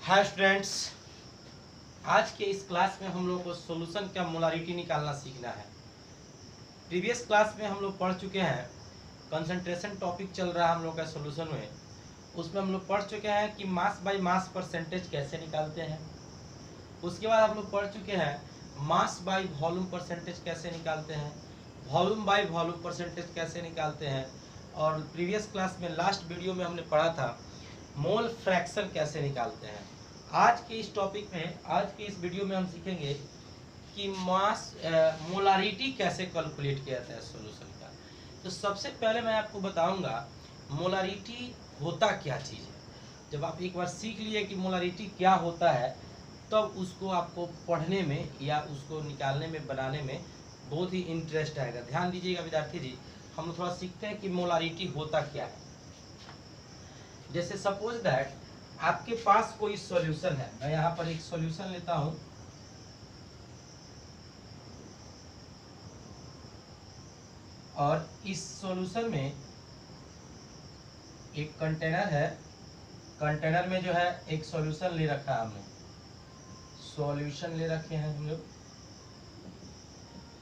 Hi students, आज के इस क्लास में हम लोग को सॉल्यूशन का मोलारिटी निकालना सीखना है। प्रीवियस क्लास में हम लोग पढ़ चुके हैं, कंसंट्रेशन टॉपिक चल रहा है हम लोग का सॉल्यूशन में। उसमें हम लोग पढ़ चुके हैं कि मास बाय मास परसेंटेज कैसे निकालते हैं। उसके बाद हम लोग पढ़ चुके हैं मास बाय वॉल्यूम परसेंटेज कैसे निकालते हैं, वॉल्यूम बाय वॉल्यूम परसेंटेज कैसे निकालते हैं। और प्रीवियस क्लास में लास्ट वीडियो में हमने पढ़ा था मोल फ्रैक्शन कैसे निकालते हैं। आज के इस टॉपिक में, आज के इस वीडियो में हम सीखेंगे कि मास मोलारिटी कैसे कैलकुलेट किया जाता है सॉल्यूशन का। तो सबसे पहले मैं आपको बताऊंगा मोलारिटी होता क्या चीज़ है। जब आप एक बार सीख लिए कि मोलारिटी क्या होता है, तब उसको आपको पढ़ने में या उसको निकालने में, बनाने में बहुत ही इंटरेस्ट आएगा। ध्यान दीजिएगा विद्यार्थी जी, हम लोग थोड़ा सीखते हैं कि मोलारिटी होता क्या है। जैसे सपोज दैट आपके पास कोई सॉल्यूशन है, मैं यहाँ पर एक सॉल्यूशन लेता हूँ और इस सॉल्यूशन में एक कंटेनर है। कंटेनर में जो है एक सॉल्यूशन ले रखा है, हमने सॉल्यूशन ले रखे हैं हम लोग।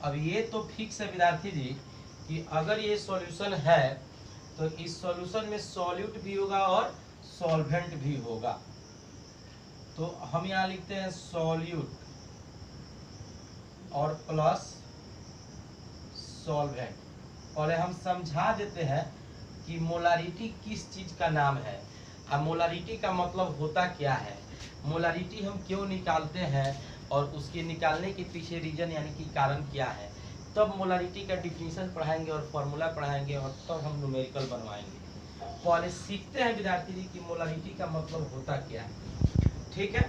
अब ये तो फिक्स है विद्यार्थी जी कि अगर ये सॉल्यूशन है तो इस सॉल्यूशन में सॉल्यूट भी होगा और सॉल्वेंट भी होगा। तो हम यहाँ लिखते हैं सॉल्यूट और प्लस सॉल्वेंट। पहले हम समझा देते हैं कि मोलारिटी किस चीज का नाम है, अब मोलारिटी का मतलब होता क्या है, मोलारिटी हम क्यों निकालते हैं और उसके निकालने के पीछे रीजन यानी कि कारण क्या है। तब मोलारिटी का डिफिनीशन पढ़ाएंगे और फॉर्मूला पढ़ाएंगे और तब हम न्यूमेरिकल बनवाएंगे। पहले सीखते हैं विद्यार्थी जी कि मोलारिटी का मतलब होता क्या है। ठीक है,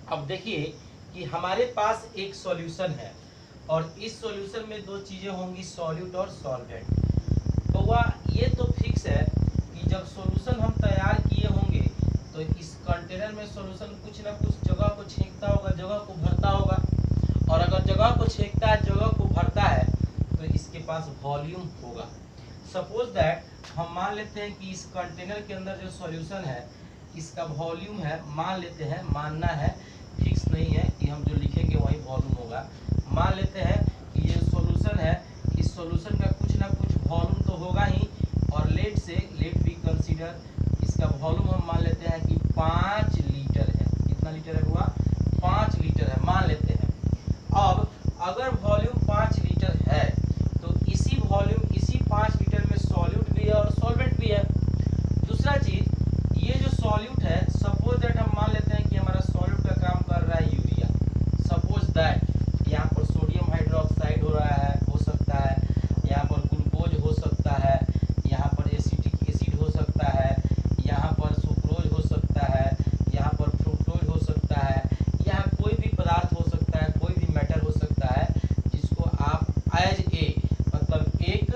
अब देखिए कि हमारे पास एक सॉल्यूशन है और इस सॉल्यूशन में दो चीजें होंगी, सॉल्यूट और सॉल्वेंट। तो वह ये तो फिक्स है कि जब सॉल्यूशन हम तैयार किए होंगे तो इस कंटेनर में सॉल्यूशन कुछ ना कुछ जगह को छेकता होगा, जगह को भरता होगा। और अगर जगह को छेकता है, जगह को भरता है, तो इसके पास वॉल्यूम होगा। सपोज दैट हम मान लेते हैं कि इस कंटेनर के अंदर जो सॉल्यूशन है इसका वॉल्यूम है, मान लेते हैं, मानना है, फिक्स नहीं है कि हम जो लिखेंगे वही वॉल्यूम होगा। मान लेते हैं कि ये सॉल्यूशन है, इस सॉल्यूशन का कुछ ना कुछ वॉल्यूम तो होगा ही। और लेट बी कंसीडर इसका वॉल्यूम हम मान लेते हैं कि 5 लीटर है। कितना लीटर है हुआ? 5 लीटर है मान लेते हैं। अब अगर वॉल्यूम 5 लीटर है तो इसी वॉल्यूम, इसी 5 लीटर में सॉल्यूट भी है और सॉल्वेंट भी है। दूसरा चीज, ये जो सॉल्यूट है, सपोज दैट हम मान लेते हैं कि हमारा सॉल्यूट का काम कर रहा है यूरिया। सपोज दैट यहाँ पर सोडियम हाइड्रोक्साइड हो रहा है, हो सकता है यहाँ पर ग्लूकोज हो सकता है, यहाँ पर एसिटिक एसिड हो सकता है, यहाँ पर सुक्रोज हो सकता है, यहाँ पर फ्रुक्टोज हो सकता है, यहाँ कोई भी पदार्थ हो सकता है, कोई भी मैटर हो सकता है जिसको आप एज ए मतलब एक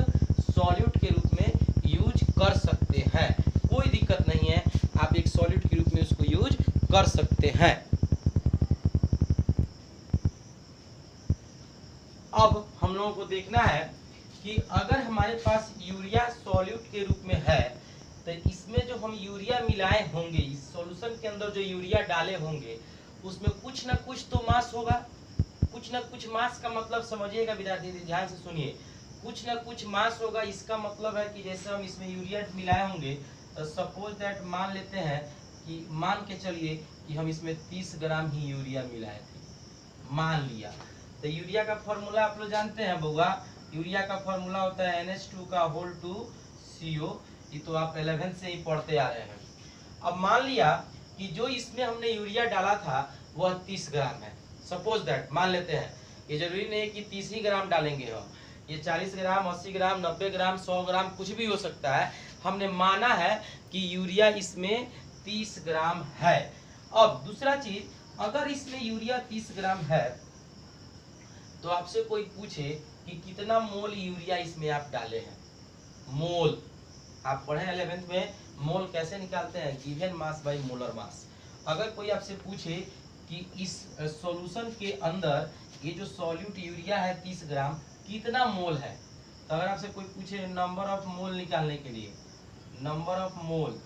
सॉल्यूट के रूप में यूज कर सकते हैं। कोई दिक्कत नहीं है, आप एक सॉल्यूट के रूप में उसको यूज कर सकते हैं। अब हम लोगों को देखना है कि अगर हमारे पास यूरिया सॉल्यूट के रूप में है तो इसमें जो हम यूरिया मिलाए होंगे, इस सॉल्यूशन के अंदर जो यूरिया डाले होंगे उसमें कुछ ना कुछ तो मास होगा। कुछ ना कुछ मास का मतलब समझिएगा विद्यार्थी, ध्यान से सुनिए, कुछ ना कुछ मास होगा। इसका मतलब है कि जैसे हम इसमें यूरिया मिलाए होंगे तो सपोज दैट मान लेते हैं कि, मान के चलिए कि हम इसमें 30 ग्राम ही यूरिया मिलाए थे, मान लिया। तो यूरिया का फॉर्मूला आप लोग जानते हैं बउआ, यूरिया का फॉर्मूला होता है NH2 का होल 2 CO। ये तो आप 11th से ही पढ़ते आ रहे हैं। अब मान लिया कि जो इसमें हमने यूरिया डाला था वह 30 ग्राम है। सपोज दैट मान लेते हैं, ये जरूरी नहीं है कि 30 ही ग्राम डालेंगे हम, ये 40 ग्राम, 80 ग्राम, 90 ग्राम, 100 ग्राम कुछ भी हो सकता है। हमने माना है कि यूरिया इसमें 30 ग्राम है। अब दूसरा चीज, अगर इसमें यूरिया 30 ग्राम है तो आपसे कोई पूछे कि कितना मोल यूरिया इसमें आप डाले हैं, मोल आप पढ़े 11th में, मोल कैसे निकालते हैं, given mass by molar mass. अगर कोई आपसे पूछे कि इस सॉल्यूशन के अंदर ये जो सॉल्यूट यूरिया है 30 ग्राम कितना मोल है, तो अगर आपसे कोई पूछे नंबर ऑफ मोल निकालने के लिए, नंबर ऑफ मोल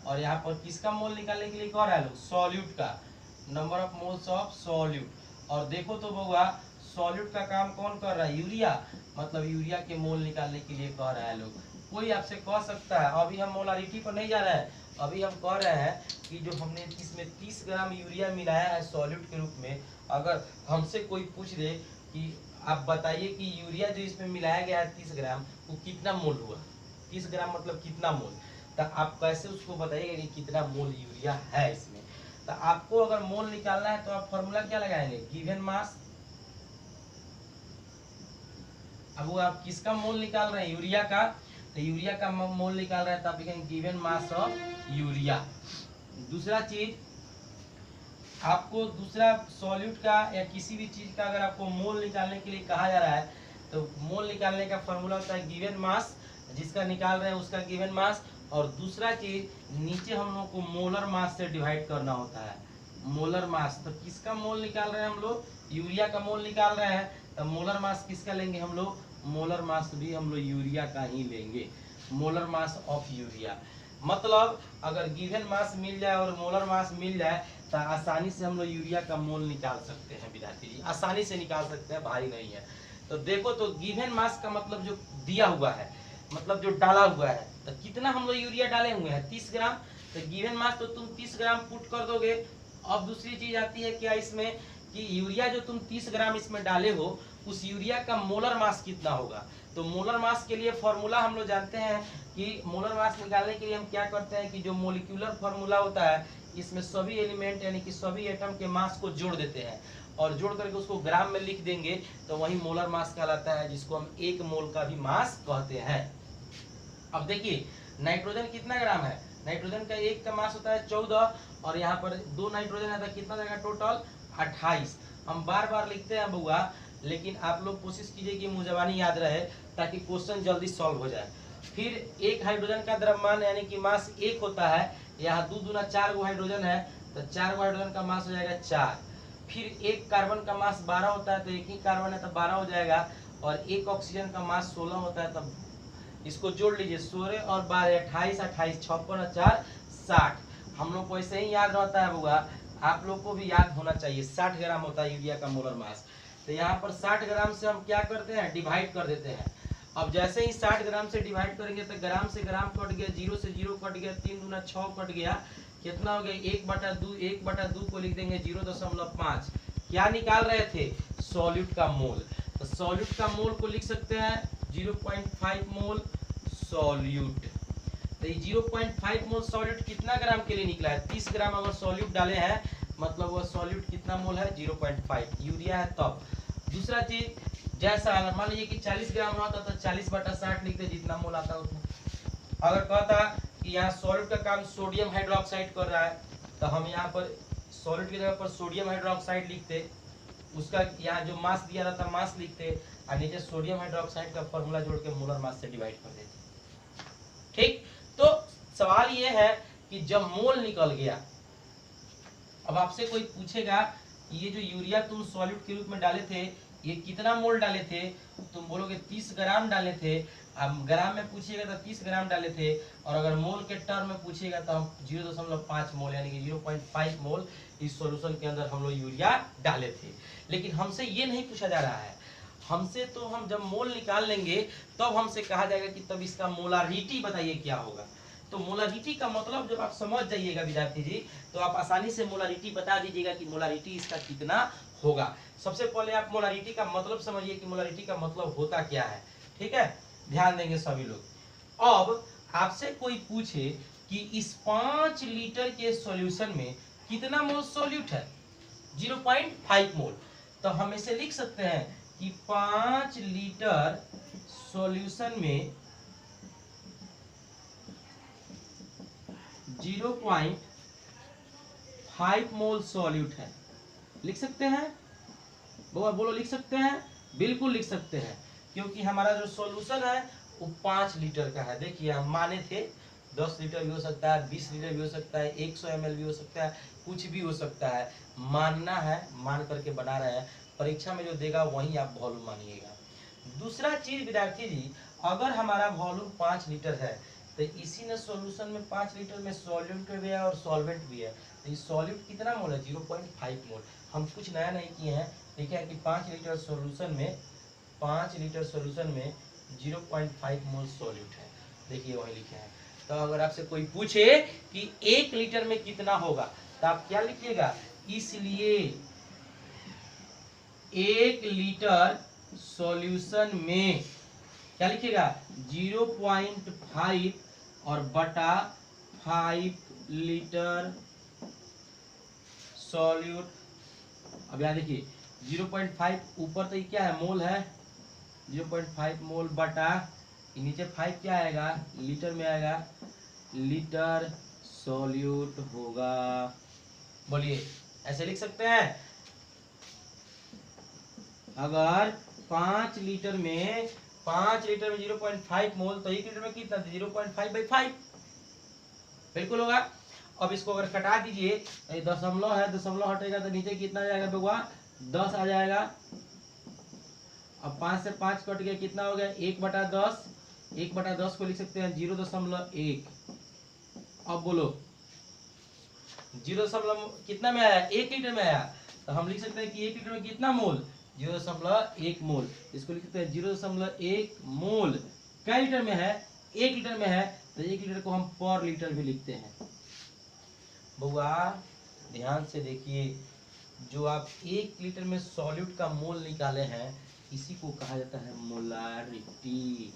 और यहाँ पर किसका मोल निकालने के लिए कह रहा है लोग, सॉल्यूट का, number of moles of solute. और देखो तो बउआ सॉल्यूट का काम कौन कर रहा है, यूरिया, मतलब यूरिया के मोल निकालने के लिए कह रहा है लोग। कोई आपसे कह सकता है, अभी हम मोलारिटी पर नहीं जा रहे हैं, अभी हम कह रहे हैं कि जो हमने इसमें 30 ग्राम यूरिया मिलाया है सॉल्यूट के रूप में, अगर हमसे कोई पूछ दे कि आप बताइए कि यूरिया जो इसमें मिलाया गया है 30 ग्राम, वो कितना मोल हुआ, 30 ग्राम मतलब कितना मोल, तो आप कैसे उसको बताइएगा कि कितना मोल यूरिया है इसमें। तो आपको अगर मोल निकालना है तो आप फॉर्मूला क्या लगाएंगे, गिवन मास। अब वो आप किसका मोल निकाल रहे हैं, यूरिया का, तो यूरिया का मोल निकाल रहे हैं तो आप लिखेंगे गिवन मास ऑफ यूरिया। दूसरा चीज, आपको दूसरा सॉल्यूट का या किसी भी चीज का अगर आपको मोल निकालने के लिए कहा जा रहा है तो मोल निकालने का फॉर्मूला होता है गिवन मास, जिसका निकाल रहे हैं उसका गिवन मास। और दूसरा चीज नीचे हम लोग को मोलर मास से डिवाइड करना होता है, मोलर मास। तो किसका मोल निकाल रहे हैं हम लोग, यूरिया का मोल निकाल रहे हैं, तो मोलर मास किसका लेंगे हम लोग, मोलर मास भी हम लोग यूरिया का ही लेंगे, मोलर मास ऑफ यूरिया। मतलब अगर गिवन मास मिल जाए और मोलर मास मिल जाए तो आसानी से हम लोग यूरिया का मोल निकाल सकते हैं विद्यार्थी जी, आसानी से निकाल सकते हैं, भारी नहीं है। तो देखो तो गिवन मास का मतलब जो दिया हुआ है, मतलब जो डाला हुआ है, तो कितना हम लोग यूरिया डाले हुए हैं 30 ग्राम, तो गिवन मास तो तुम 30 ग्राम पुट कर दोगे। अब दूसरी चीज आती है क्या इसमें कि यूरिया जो तुम 30 ग्राम इसमें डाले हो उस यूरिया का मोलर मास कितना होगा। तो मोलर मास के लिए फॉर्मूला हम लोग जानते हैं कि मोलर मास निकालने के लिए हम क्या करते हैं कि जो मोलिक्यूलर फॉर्मूला होता है इसमें सभी एलिमेंट यानी कि सभी एटम के मास को जोड़ देते हैं और जोड़ करके उसको ग्राम में लिख देंगे तो वही मोलर मास कहलाता है, जिसको हम 1 मोल का भी मास कहते हैं। अब देखिए नाइट्रोजन कितना ग्राम है, नाइट्रोजन का एक का मास होता है 14 और यहाँ पर 2 नाइट्रोजन है तो कितना जाएगा टोटल 28। हम बार बार लिखते हैं बउआ, लेकिन आप लोग कोशिश कीजिए कि मुजबानी याद रहे ताकि क्वेश्चन जल्दी सॉल्व हो जाए। फिर एक हाइड्रोजन का द्रव्यमान यानी कि मास 1 होता है, यहाँ 2 दूना 4 गो हाइड्रोजन है तो 4 गो हाइड्रोजन का मास हो जाएगा 4। फिर एक कार्बन का मास 12 होता है तो एक ही कार्बन है तो 12 हो जाएगा, और एक ऑक्सीजन का मास 16 होता है तब इसको जोड़ लीजिए 16 और 12 28 28 56 और 4 60। हम लोग को ऐसे ही याद रहता है बुआ, आप लोग को भी याद होना चाहिए 60 ग्राम होता है यूरिया का मोलर मास। तो यहाँ पर 60 ग्राम से हम क्या करते हैं डिवाइड कर देते हैं। अब जैसे ही 60 ग्राम से डिवाइड करेंगे तो ग्राम से ग्राम कट गया, 0 से 0 कट गया, 3 दूना 6 कट गया, कितना हो गया 1/2, 1/2 को लिख देंगे 0.5। क्या निकाल रहे थे सॉल्यूट का मोल, तो सॉल्यूट का मोल को लिख सकते हैं 0.5 मोल सॉल्यूट। तो ये 0.5 मोल सॉल्यूट कितना ग्राम के लिए निकला है, 30 ग्राम अगर सॉल्यूट डाले हैं मतलब वो सॉल्यूट कितना मोल है 0.5 यूरिया है तब। दूसरा चीज जैसा अगर मान लीजिए कि 40 ग्राम रहता तो 40/60 लिखते जितना मोल आता उतना। अगर कहता कि यहाँ सॉल्यूट का काम सोडियम हाइड्रोक्साइड कर रहा है तो हम यहाँ पर सॉल्यूट की जगह पर सोडियम हाइड्रोक्साइड लिखते, उसका यहाँ जो मास दिया रहता मास लिखते और नीचे सोडियम हाइड्रोक्साइड का फॉर्मूला जोड़ के मोलर मास से डिवाइड कर देते। ठीक, तो सवाल ये है कि जब मोल निकल गया, अब आपसे कोई पूछेगा ये जो यूरिया तुम सॉल्यूट के रूप में डाले थे ये कितना मोल डाले थे, तुम बोलोगे 30 ग्राम डाले थे। अब ग्राम में पूछिएगा तो 30 ग्राम डाले थे, और अगर मोल के टर्म में पूछिएगा तो हम 0.5 मोल यानी कि 0.5 मोल इस सॉल्यूशन के अंदर हम लोग यूरिया डाले थे। लेकिन हमसे ये नहीं पूछा जा रहा है, हमसे तो हम जब मोल निकाल लेंगे तब हमसे कहा जाएगा कि तब इसका मोलारिटी बताइए क्या होगा। तो मोलारिटी का मतलब जब आप समझ जाइएगा विद्यार्थी जी तो आप आसानी से मोलारिटी बता दीजिएगा कि मोलारिटी इसका कितना होगा। सबसे पहले आप मोलारिटी का मतलब समझिए कि मोलारिटी का मतलब होता क्या है, ठीक है, ध्यान देंगे सभी लोग। अब आपसे कोई पूछे कि इस 5 लीटर के सॉल्यूशन में कितना मोल सॉल्यूट है 0.5 मोल, तो हम इसे लिख सकते हैं कि 5 लीटर सॉल्यूशन में 0.5 मोल सॉल्यूट है। लिख सकते हैं बोलो, लिख सकते हैं, बिल्कुल लिख सकते हैं, क्योंकि हमारा जो सॉल्यूशन है वो 5 लीटर का है। देखिए हम माने थे 10 लीटर भी हो सकता है, 20 लीटर भी हो सकता है, 100 ml भी हो सकता है, कुछ भी हो सकता है, मानना है, मान करके बना रहे हैं। परीक्षा में जो देगा वही आप वॉल्यूम मानिएगा। दूसरा चीज विद्यार्थी जी, अगर हमारा वॉल्यूम 5 लीटर है तो इसी ने सॉल्यूशन में 5 लीटर में सॉल्यूट भी है और सॉल्वेंट भी है। तो इस सॉल्यूट कितना मोल है? 0.5 मोल। हम कुछ नया नहीं किए हैं, ठीक है कि 5 लीटर सॉल्यूशन में 0.5 मोल सॉल्यूट है। देखिए वही लिखे हैं। तो अगर आपसे कोई पूछे कि 1 लीटर में कितना होगा तो आप क्या लिखिएगा? इसलिए 1 लीटर सॉल्यूशन में क्या लिखिएगा? 0.5 और बटा 5 लीटर सॉल्यूट। अब यहाँ देखिए 0.5 ऊपर तो ये क्या है? मोल है। 0.5 मोल बटा नीचे 5 क्या आएगा? लीटर में आएगा। लीटर सॉल्यूट होगा। बोलिए ऐसे लिख सकते हैं? अगर 5 लीटर में 0.5 मोल तो 1 लीटर में कितना? 0.5/5 बिल्कुल होगा। अब इसको अगर कटा दीजिए, दशमलव है, दशमलव हटेगा तो नीचे कितना आ जाएगा बउआ? 10 आ जाएगा। अब 5 से 5 कट गया, कितना हो गया? 1/10। 1/10 को लिख सकते हैं 0.1। अब बोलो 0 कितना में आया? 1 लीटर में आया। तो हम लिख सकते हैं कि 1 लीटर में कितना मोल? 0.1 मोल। इसको लिख सकते हैं 0.1 मोल। क्या लीटर में है? 1 लीटर में है। तो 1 लीटर को हम पर लीटर भी लिखते हैं। बउआ ध्यान से देखिए, जो आप 1 लीटर में सॉल्यूट का मोल निकाले हैं, इसी को कहा जाता है मोलारिटी।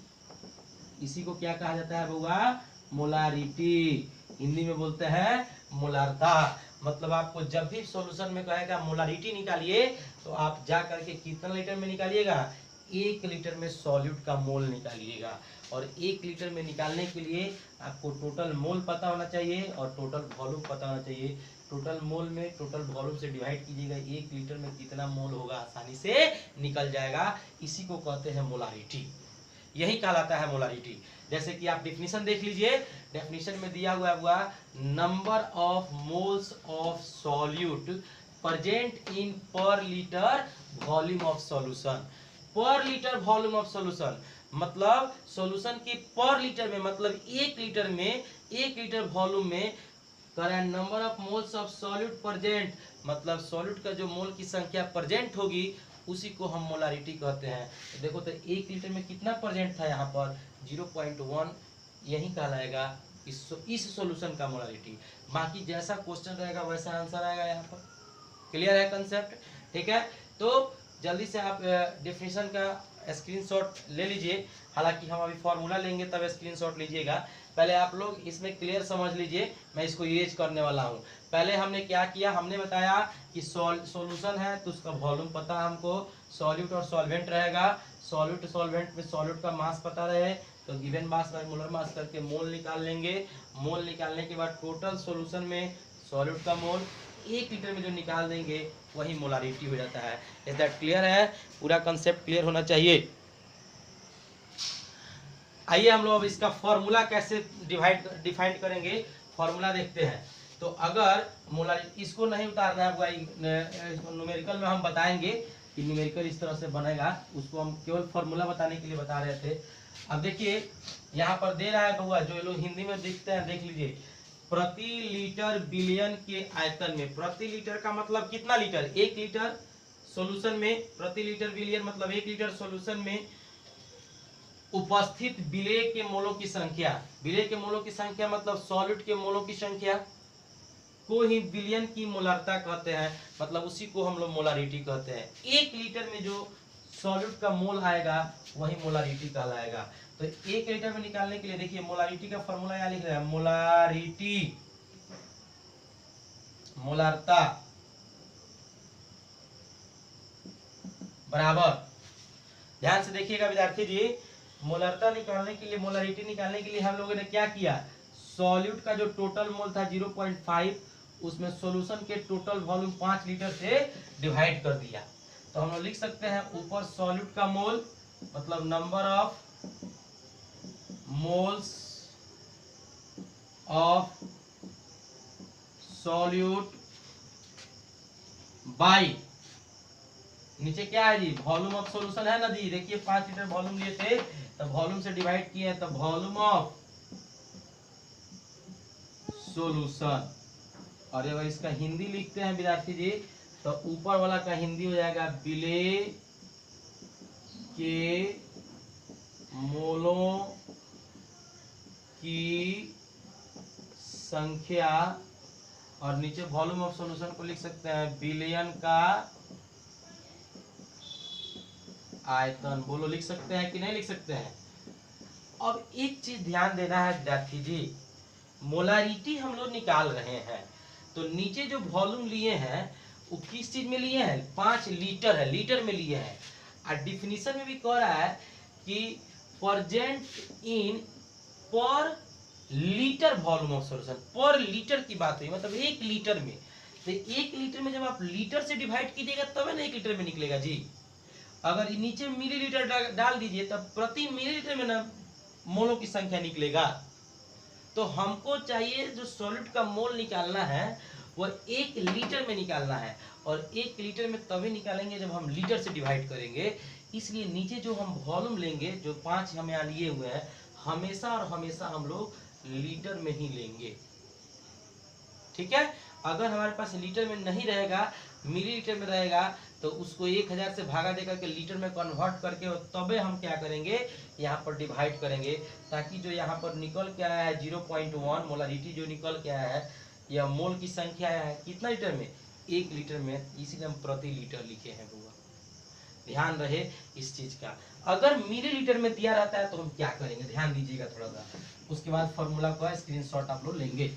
इसी को क्या कहा जाता है बउआ? मोलारिटी। हिंदी में बोलते हैं मोलारता। मतलब आपको जब भी सॉल्यूशन में कहेगा मोलारिटी निकालिए, तो आप जा करके कितना लीटर में निकालिएगा? 1 लीटर में सॉल्यूट का मोल निकालिएगा। और 1 लीटर में निकालने के लिए आपको टोटल मोल पता होना चाहिए और टोटल वॉल्यूम पता होना चाहिए। टोटल मोल में टोटल वॉल्यूम से डिवाइड कीजिएगा, 1 लीटर में कितना मोल होगा आसानी से निकल जाएगा। इसी को कहते हैं मोलारिटी। यही कहलाता है मोलारिटी। जैसे कि आप डेफिनेशन देख लीजिए। डेफिनेशन में दिया हुआ number of moles of solute present in पर लीटर वॉल्यूम ऑफ सॉल्यूशन। पर लीटर वॉल्यूम ऑफ सॉल्यूशन मतलब सॉल्यूशन की पर लीटर में, मतलब 1 लीटर में, 1 लीटर वॉल्यूम में number of moles of solute present, मतलब सॉल्यूट का जो मोल की संख्या प्रेजेंट होगी उसी को हम मोलारिटी कहते हैं। तो देखो तो 1 लीटर में कितना प्रेजेंट था? यहाँ पर 0.1। यही कहलाएगा इस सॉल्यूशन का मोलारिटी। बाकी जैसा क्वेश्चन रहेगा वैसा आंसर आएगा। यहाँ पर क्लियर है कंसेप्ट? ठीक है, तो जल्दी से आप डेफिनेशन का स्क्रीनशॉट ले लीजिए। हालांकि हम अभी फॉर्मूला लेंगे तब स्क्रीनशॉट लीजिएगा। पहले आप लोग इसमें क्लियर समझ लीजिए, मैं इसको यूज करने वाला हूँ। पहले हमने क्या किया? हमने बताया कि सॉल्यूशन है तो उसका वॉल्यूम पता हमको, सॉल्यूट और सॉल्वेंट रहेगा। सॉल्यूट सॉल्वेंट में सॉल्यूट का मास पता रहे तो given mass by molar mass करके मोल निकाल लेंगे। मोल निकालने के बाद टोटल सॉल्यूशन में सॉल्यूट का मोल 1 लीटर में जो निकाल देंगे वही मोलारिटी हो जाता है। इज दैट क्लियर है? पूरा कंसेप्ट क्लियर होना चाहिए। आइए हम लोग अब इसका फॉर्मूला कैसे डिफाइन करेंगे, फॉर्मूला देखते हैं। तो अगर मोलारिटी, इसको नहीं उतारना है, न्यूमेरिकल में हम बताएंगे कि न्यूमेरिकल इस तरह से बनेगा, उसको हम केवल फॉर्मूला बताने के लिए बता रहे थे। अब देखिए यहाँ पर दे रहा है बउआ, जो लोग हिंदी में दिखते हैं देख लीजिए। प्रति लीटर बिलियन के आयतन में, प्रति लीटर का मतलब कितना लीटर? 1 लीटर सॉल्यूशन में, प्रति लीटर बिलियन मतलब 1 लीटर सॉल्यूशन में उपस्थित विलेय के मोलों की संख्या। विलेय के मोलों की संख्या मतलब सॉल्यूट के मोलों की संख्या को ही बिलियन की मोलारता कहते हैं, मतलब उसी को हम लोग मोलारिटी कहते हैं। 1 लीटर में जो सॉल्यूट का मोल आएगा वही मोलारिटी कहलाएगा। तो 1 लीटर में निकालने के लिए देखिए मोलारिटी का फॉर्मूला यहाँ लिख रहा है, मोलारिटी मोलारता बराबर, ध्यान से देखिएगा विद्यार्थी जी, मोलारता निकालने के लिए, मोलारिटी निकालने के लिए हम लोगों ने क्या किया? सॉल्यूट का जो टोटल मोल था 0.5, उसमें सॉल्यूशन के टोटल वॉल्यूम 5 लीटर से डिवाइड कर दिया। तो हम लोग लिख सकते हैं ऊपर सॉल्यूट का मोल मतलब number of moles of solute by, नीचे क्या है जी? वॉल्यूम ऑफ सॉल्यूशन है ना जी। देखिए 5 लीटर वॉल्यूम लिए थे तो वॉल्यूम से डिवाइड किए तो वॉल्यूम ऑफ सॉल्यूशन। और अगर इसका हिंदी लिखते हैं विद्यार्थी जी तो ऊपर वाला का हिंदी हो जाएगा विलेय के मोलों की संख्या, और नीचे वॉल्यूम ऑफ सॉल्यूशन को लिख सकते हैं बिलियन का आयतन। बोलो लिख सकते हैं कि नहीं लिख सकते हैं। अब एक चीज ध्यान देना है विद्यार्थी जी, मोलारिटी हम लोग निकाल रहे हैं तो नीचे जो वॉल्यूम लिए हैं वो किस चीज में लिए हैं, 5 लीटर है, लीटर में लिए हैं। और डिफिनीशन में भी कह रहा है कि प्रेजेंट इन पर लीटर वॉल्यूम ऑफ सॉल्यूशन, पर लीटर की बात हुई, मतलब 1 लीटर में। तो 1 लीटर में जब आप लीटर से डिवाइड कीजिएगा तब ना 1 लीटर में निकलेगा जी। अगर नीचे मिलीलीटर डाल दीजिए तब प्रति मिलीलीटर में ना मोलों की संख्या निकलेगा। तो हमको चाहिए जो सॉलिड का मोल निकालना है वो 1 लीटर में निकालना है, और 1 लीटर में तभी निकालेंगे जब हम लीटर से डिवाइड करेंगे। इसलिए नीचे जो हम वॉल्यूम लेंगे, जो 5 हम यहाँ लिए हुए हैं, हमेशा और हमेशा हम लोग लीटर में ही लेंगे। ठीक है, अगर हमारे पास लीटर में नहीं रहेगा, मिलीलीटर में रहेगा, तो उसको 1000 से भागा देकर के लीटर में कन्वर्ट करके तबे हम क्या करेंगे, यहाँ पर डिवाइड करेंगे, ताकि जो यहाँ पर निकल के आया है 0.1 मोलारिटी जो निकल के आया है, या मोल की संख्या आया है कितना लीटर में, 1 लीटर में, इसीलिए हम प्रति लीटर लिखे हैं बुआ। ध्यान रहे इस चीज का। अगर मिलीलीटर में दिया रहता है तो हम क्या करेंगे, ध्यान दीजिएगा थोड़ा सा। उसके बाद फॉर्मूला का स्क्रीनशॉट आप लोग लेंगे।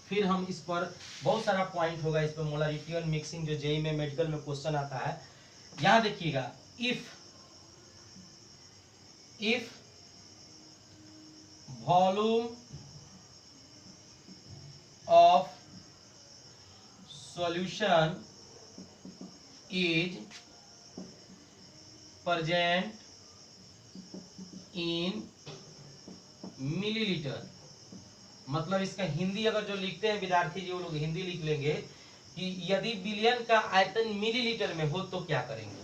फिर हम इस पर बहुत सारा पॉइंट होगा, इस पर मोलारिटी और मिक्सिंग जो जेईई में मेडिकल में क्वेश्चन आता है। यहां देखिएगा, if volume of solution is present in millilitre, मतलब इसका हिंदी अगर जो लिखते हैं विद्यार्थी जी वो लोग हिंदी लिख लेंगे कि यदि बिलियन का आयतन मिलीलीटर में हो तो क्या करेंगे।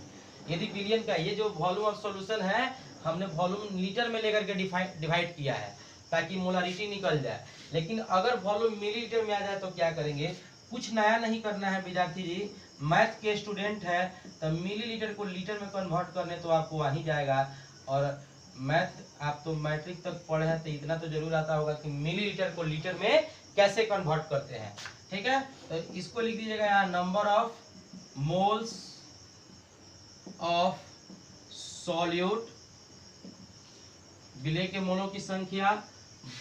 यदि बिलियन का, ये जो वॉल्यूम ऑफ सॉल्यूशन है हमने वॉल्यूम लीटर में लेकर के डिवाइड किया है ताकि मोलारिटी निकल जाए, लेकिन अगर वॉल्यूम मिलीलीटर में आ जाए तो क्या करेंगे। कुछ नया नहीं करना है विद्यार्थी जी, मैथ के स्टूडेंट है तो मिलीलीटर को लीटर में कन्वर्ट करने तो आपको आ ही जाएगा। और मैथ आप तो मैट्रिक तक पढ़े हैं तो इतना तो जरूर आता होगा कि मिलीलीटर को लीटर में कैसे कन्वर्ट करते हैं। ठीक है, तो इसको लिख दीजिएगा यहाँ, number of moles of solute, विलेय के मोलों की संख्या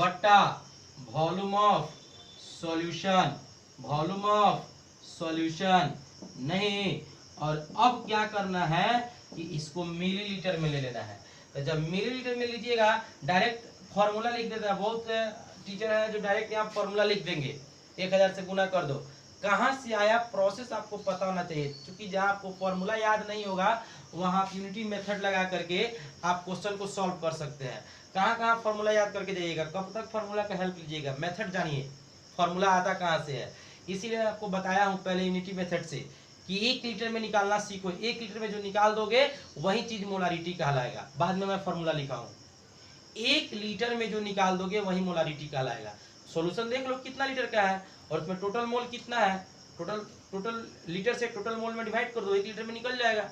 बटा volume of solution, volume of solution नहीं। और अब क्या करना है कि इसको मिलीलीटर में ले लेना है। तो जब मिलीलीटर में लीजिएगा, डायरेक्ट फॉर्मूला लिख देता है, बहुत टीचर है जो डायरेक्ट यहाँ फॉर्मूला लिख देंगे, 1000 से गुना कर दो। कहाँ से आया प्रोसेस आपको पता होना चाहिए, क्योंकि जहाँ आपको फॉर्मूला याद नहीं होगा वहाँ आप यूनिटी मेथड लगा करके आप क्वेश्चन को सॉल्व कर सकते हैं। कहाँ कहाँ फॉर्मूला याद करके जाइएगा, कब तक फॉर्मूला का हेल्प लीजिएगा, मेथड जानिए फॉर्मूला आता कहाँ से है। इसीलिए मैं आपको बताया हूँ पहले यूनिटी मेथड से कि 1 लीटर में निकालना सीखो, 1 लीटर में जो निकाल दोगे वही चीज मोलारिटी कहलाएगा। बाद में मैं फॉर्मूला लिखा हूँ, 1 लीटर में जो निकाल दोगे वही मोलारिटी कहलाएगा। सॉल्यूशन देख लो कितना लीटर का है और उसमें टोटल मोल कितना है, टोटल लीटर से टोटल मोल में डिवाइड कर दो, 1 लीटर में निकल जाएगा।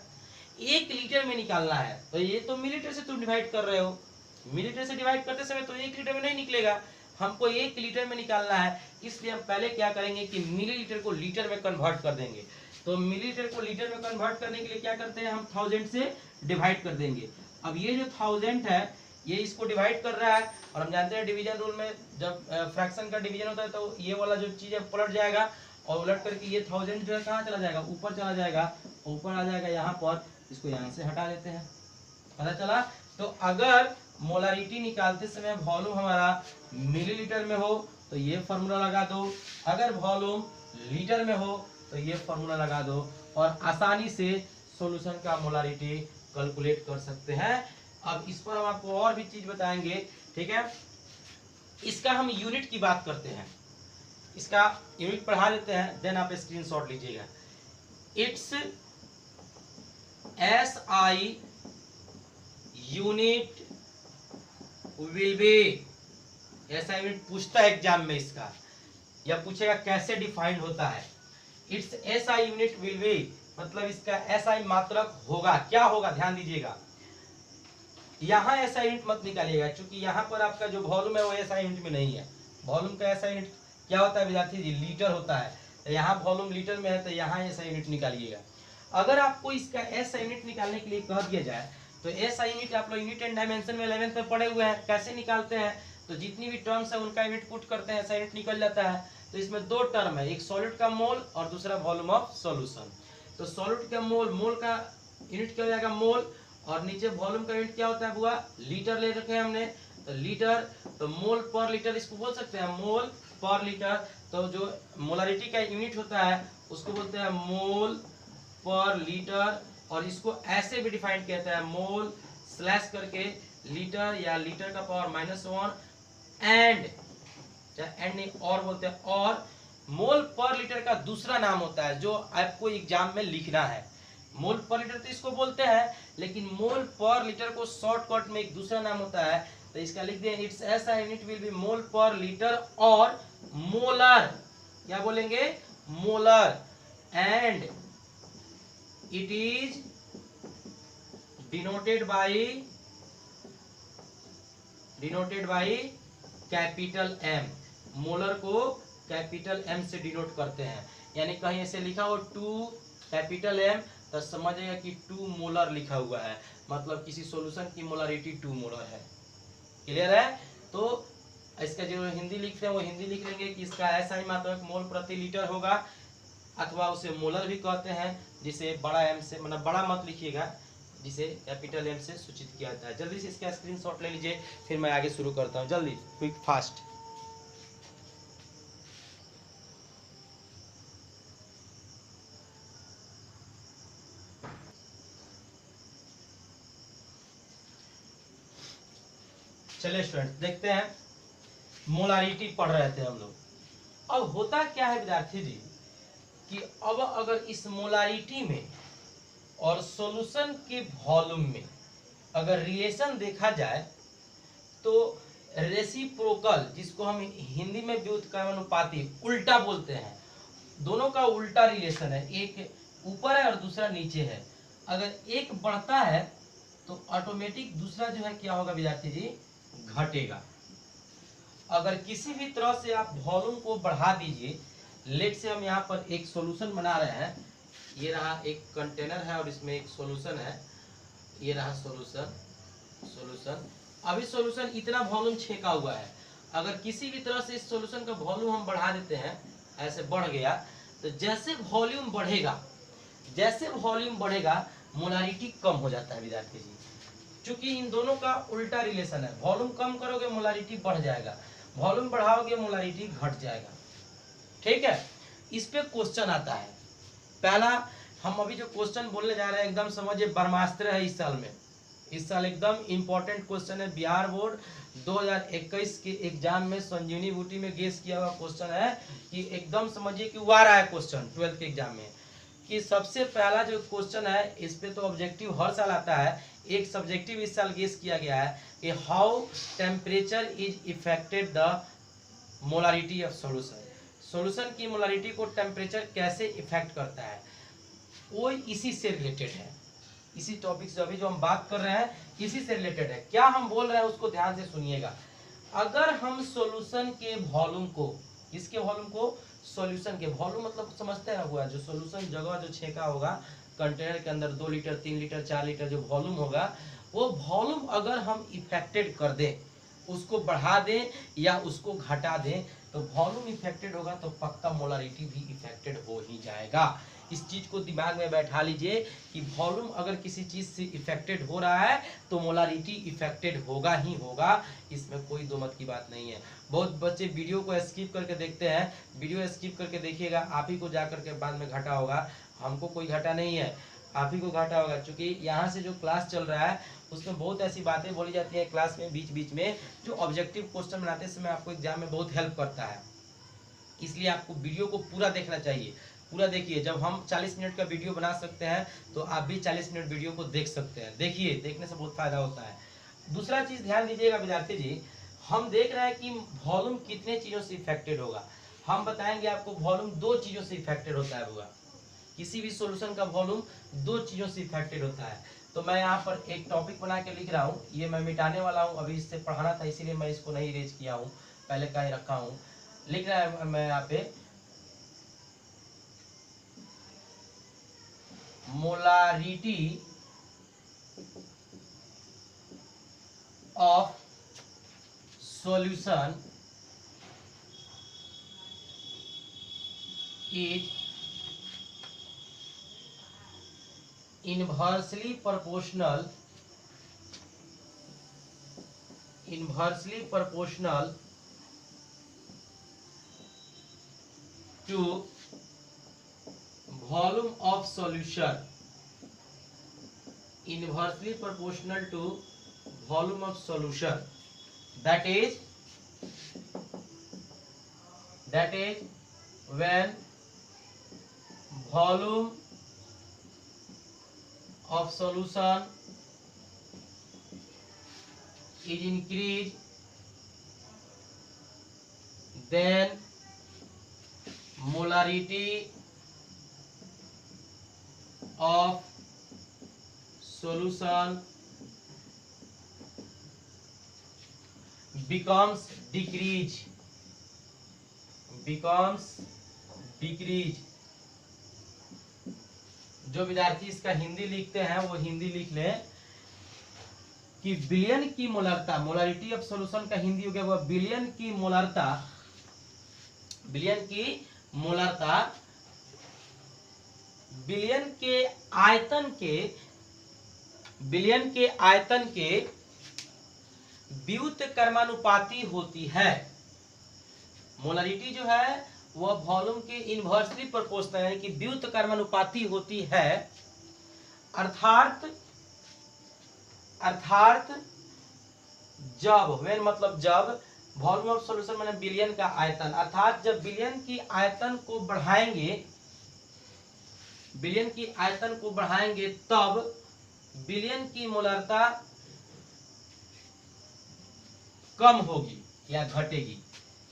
1 लीटर में निकालना है तो ये तो मिलीलीटर से तुम डिवाइड कर रहे हो, मिलीलीटर से डिवाइड करते समय तो 1 लीटर में नहीं निकलेगा, हमको 1 लीटर में निकालना है। इसलिए हम पहले क्या करेंगे कि मिलीलीटर को लीटर में कन्वर्ट कर देंगे। तो मिलीलीटर को लीटर में कन्वर्ट करने के लिए क्या करते हैं, हम 1000 से डिवाइड कर देंगे। अब ये जो 1000 है ये इसको डिवाइड कर रहा है, और हम जानते हैं डिवीजन रूल में जब फ्रैक्शन का डिवीजन होता है तो ये वाला जो चीज है पलट जाएगा, और उलट करके ये 1000 जो है कहाँ चला जाएगा, ऊपर चला जाएगा, ऊपर आ जाएगा यहाँ पर, इसको यहाँ से हटा देते हैं। पता चला। तो अगर मोलारिटी निकालते समय वॉल्यूम हमारा मिलीलीटर में हो तो ये फॉर्मूला लगा दो, अगर वॉल्यूम लीटर में हो तो ये फॉर्मूला लगा दो, और आसानी से सॉल्यूशन का मोलारिटी कैलकुलेट कर सकते हैं। अब इस पर हम आपको और भी चीज बताएंगे। ठीक है, इसका हम यूनिट की बात करते हैं, इसका यूनिट पढ़ा देते हैं, देन आप स्क्रीनशॉट लीजिएगा। It's SI unit will be ऐसा यूनिट पूछता है एग्जाम में इसका, या पूछेगा कैसे डिफाइंड होता है। It's SI unit will be, मतलब इसका एसआई मात्रक होगा, क्या होगा ध्यान दीजिएगा, यहाँ एसआई यूनिट मत निकालिएगा, क्योंकि यहाँ पर आपका जो वॉल्यूम है वो एसआई यूनिट में नहीं है। वॉल्यूम का एसआई यूनिट क्या होता है विद्यार्थी जी, लीटर होता है। तो यहाँ वॉल्यूम लीटर में है तो यहाँ एसआई यूनिट निकालिएगा। अगर आपको इसका एसआई यूनिट निकालने के लिए कह दिया जाए तो एसआई यूनिट आप लोग यूनिट एंड डायमेंशन में 11th में पढ़े हुए हैं, कैसे निकालते हैं, तो जितनी भी टर्म्स है उनका यूनिट पुट करते हैं, एसआई यूनिट निकल जाता है। तो इसमें दो टर्म है, एक सॉलिड का मोल और दूसरा वॉल्यूम ऑफ सॉल्यूशन। तो सॉलिड का मोल, मोल का यूनिट क्या हो जाएगा मोल, और नीचे वॉल्यूम का यूनिट क्या होता है बुआ, लीटर ले रखे हैं हमने, तो लीटर, तो मोल पर लीटर इसको बोल सकते हैं, मोल पर लीटर। तो जो मोलारिटी का यूनिट होता है उसको बोलते हैं मोल पर लीटर, और इसको ऐसे भी डिफाइन किया जाता है मोल स्लैश करके लीटर या लीटर का पावर -1 एंड नहीं और बोलते हैं, और मोल पर लीटर का दूसरा नाम होता है जो आपको एग्जाम में लिखना है। मोल पर लीटर तो इसको बोलते हैं, लेकिन मोल पर लीटर को शॉर्टकट में एक दूसरा नाम होता है, तो इसका लिख दें इट्स ऐसा यूनिट विल बी मोल पर लीटर और मोलर, क्या बोलेंगे molar, and it is denoted by capital M. Molar को कैपिटल एम से डिनोट करते हैं, यानी कहीं ऐसे लिखा हो 2 कैपिटल एम तो समझिएगा कि 2 मोलर लिखा हुआ है, मतलब किसी सॉल्यूशन की मोलरिटी 2 मोलर है। क्लियर है? तो इसका जो हिंदी लिखते हैं वो हिंदी लिख लेंगे कि इसका एसआई मात्रक मोल प्रति लीटर होगा, अथवा उसे मोलर भी कहते हैं, जिसे बड़ा एम से, मतलब बड़ा मत लिखिएगा, जिसे कैपिटल एम से सूचित किया जाता है। जल्दी से इसका स्क्रीनशॉट ले लीजिए, फिर मैं आगे शुरू करता हूँ, जल्दी क्विक फास्ट। चलिए स्टूडेंट देखते हैं, मोलारिटी पढ़ रहे थे हम लोग। अब होता क्या है विद्यार्थी जी कि अब अगर इस मोलारिटी में और सॉल्यूशन के वॉल्यूम में अगर रिलेशन देखा जाए तो रेसिप्रोकल, जिसको हम हिंदी में व्युत्क्रमानुपाती उल्टा बोलते हैं, दोनों का उल्टा रिलेशन है, एक ऊपर है और दूसरा नीचे है। अगर एक बढ़ता है तो ऑटोमेटिक दूसरा जो है क्या होगा विद्यार्थी जी, घटेगा। अगर किसी भी तरह से आप वॉल्यूम को बढ़ा दीजिए, लेट से हम यहाँ पर एक सॉल्यूशन बना रहे हैं, ये रहा एक कंटेनर है और इसमें एक सॉल्यूशन है, ये रहा सॉल्यूशन। अभी सॉल्यूशन इतना वॉल्यूम छेका हुआ है, अगर किसी भी तरह से इस सॉल्यूशन का वॉल्यूम हम बढ़ा देते हैं, ऐसे बढ़ गया, तो जैसे वॉल्यूम बढ़ेगा मोलारिटी कम हो जाता है विद्यार्थी जी, क्योंकि इन दोनों का उल्टा रिलेशन है। वॉल्यूम कम करोगे मोलारिटी बढ़ जाएगा, वॉल्यूम बढ़ाओगे मोलारिटी घट जाएगा। ठीक है, इस पे क्वेश्चन आता है। पहला हम अभी जो क्वेश्चन बोलने जा रहे हैं एकदम समझिए, ब्रह्मास्त्र है इस साल में, इस साल एकदम इंपॉर्टेंट क्वेश्चन है। बिहार बोर्ड 2021 के एग्जाम में संजीवनी बूटी में गेस किया हुआ क्वेश्चन है, कि एकदम समझिए कि वो आ रहा है क्वेश्चन 12th के एग्जाम में, कि सबसे पहला जो क्वेश्चन है इस पे तो ऑब्जेक्टिव हर साल आता है, एक सब्जेक्टिव इस साल गेस किया गया है कि how temperature is affected the molarity of solution. Solution की मोलारिटी को टेम्परेचर कैसे इफेक्ट करता है, वो इसी से रिलेटेड है, इसी टॉपिक से अभी जो हम बात कर रहे हैं इसी से रिलेटेड है। क्या हम बोल रहे हैं उसको ध्यान से सुनिएगा। अगर हम सॉल्यूशन के वॉल्यूम को, इसके वॉल्यूम को, सॉल्यूशन के वॉल्यूम मतलब समझते हैं हुआ, जो सॉल्यूशन जगह जो छेका होगा कंटेनर के अंदर 2 लीटर 3 लीटर 4 लीटर जो वॉल्यूम होगा, वो वॉल्यूम अगर हम इफेक्टेड कर दें, उसको बढ़ा दें या उसको घटा दें, तो वॉल्यूम इफेक्टेड होगा तो पक्का मोलारिटी भी इफेक्टेड हो ही जाएगा। इस चीज को दिमाग में बैठा लीजिए कि वॉल्यूम अगर किसी चीज से इफेक्टेड हो रहा है तो मोलारिटी इफेक्टेड होगा ही होगा, इसमें कोई दो मत की बात नहीं है। बहुत बच्चे वीडियो को स्किप करके देखते हैं, वीडियो स्किप करके देखिएगा, आप ही को जा करके बाद में घटा होगा, हमको कोई घटा नहीं है, आप ही को घाटा होगा। क्योंकि यहाँ से जो क्लास चल रहा है उसमें बहुत ऐसी बातें बोली जाती है क्लास में बीच बीच में, जो ऑब्जेक्टिव क्वेश्चन बनाते समय आपको एग्जाम में बहुत हेल्प करता है। इसलिए आपको वीडियो को पूरा देखना चाहिए, पूरा देखिए। जब हम 40 मिनट का वीडियो बना सकते हैं तो आप भी 40 मिनट वीडियो को देख सकते हैं। देखिए, देखने से बहुत फायदा होता है। दूसरा चीज ध्यान दीजिएगा विद्यार्थी जी, हम देख रहे हैं कि वॉल्यूम कितने चीजों से इफेक्टेड होगा। हम बताएंगे आपको वॉल्यूम दो चीजों से इफेक्टेड होता है बुआ। किसी भी सॉल्यूशन का वॉल्यूम दो चीजों से इफेक्टेड होता है। तो मैं यहाँ पर एक टॉपिक बना के लिख रहा हूँ, ये मैं मिटाने वाला हूँ, अभी इससे पढ़ाना था इसीलिए मैं इसको नहीं रेज किया हूँ, पहले का ही रखा हूँ। लिख रहा है मैं यहाँ पे molarity of solution is inversely proportional to volume of solution, inversely proportional to volume of solution, that is when volume of solution is increased, then molarity of solution becomes decrease। जो विद्यार्थी इसका हिंदी लिखते हैं वो हिंदी लिख लें कि विलयन की मोलरता, मोलारिटी ऑफ सॉल्यूशन का हिंदी हो गया वो विलयन की मोलरता, विलयन के आयतन के व्युत्क्रमानुपाती होती है। मोलारिटी जो है वह वॉल्यूम के इनवर्सली प्रोपोर्शनल यानी कि व्युत्क्रमानुपाती होती है, अर्थात जब वेन मतलब जब वॉल्यूम ऑफ सॉल्यूशन माने विलयन का आयतन, अर्थात जब विलयन की आयतन को बढ़ाएंगे तब विलयन की मोलरता कम होगी या घटेगी।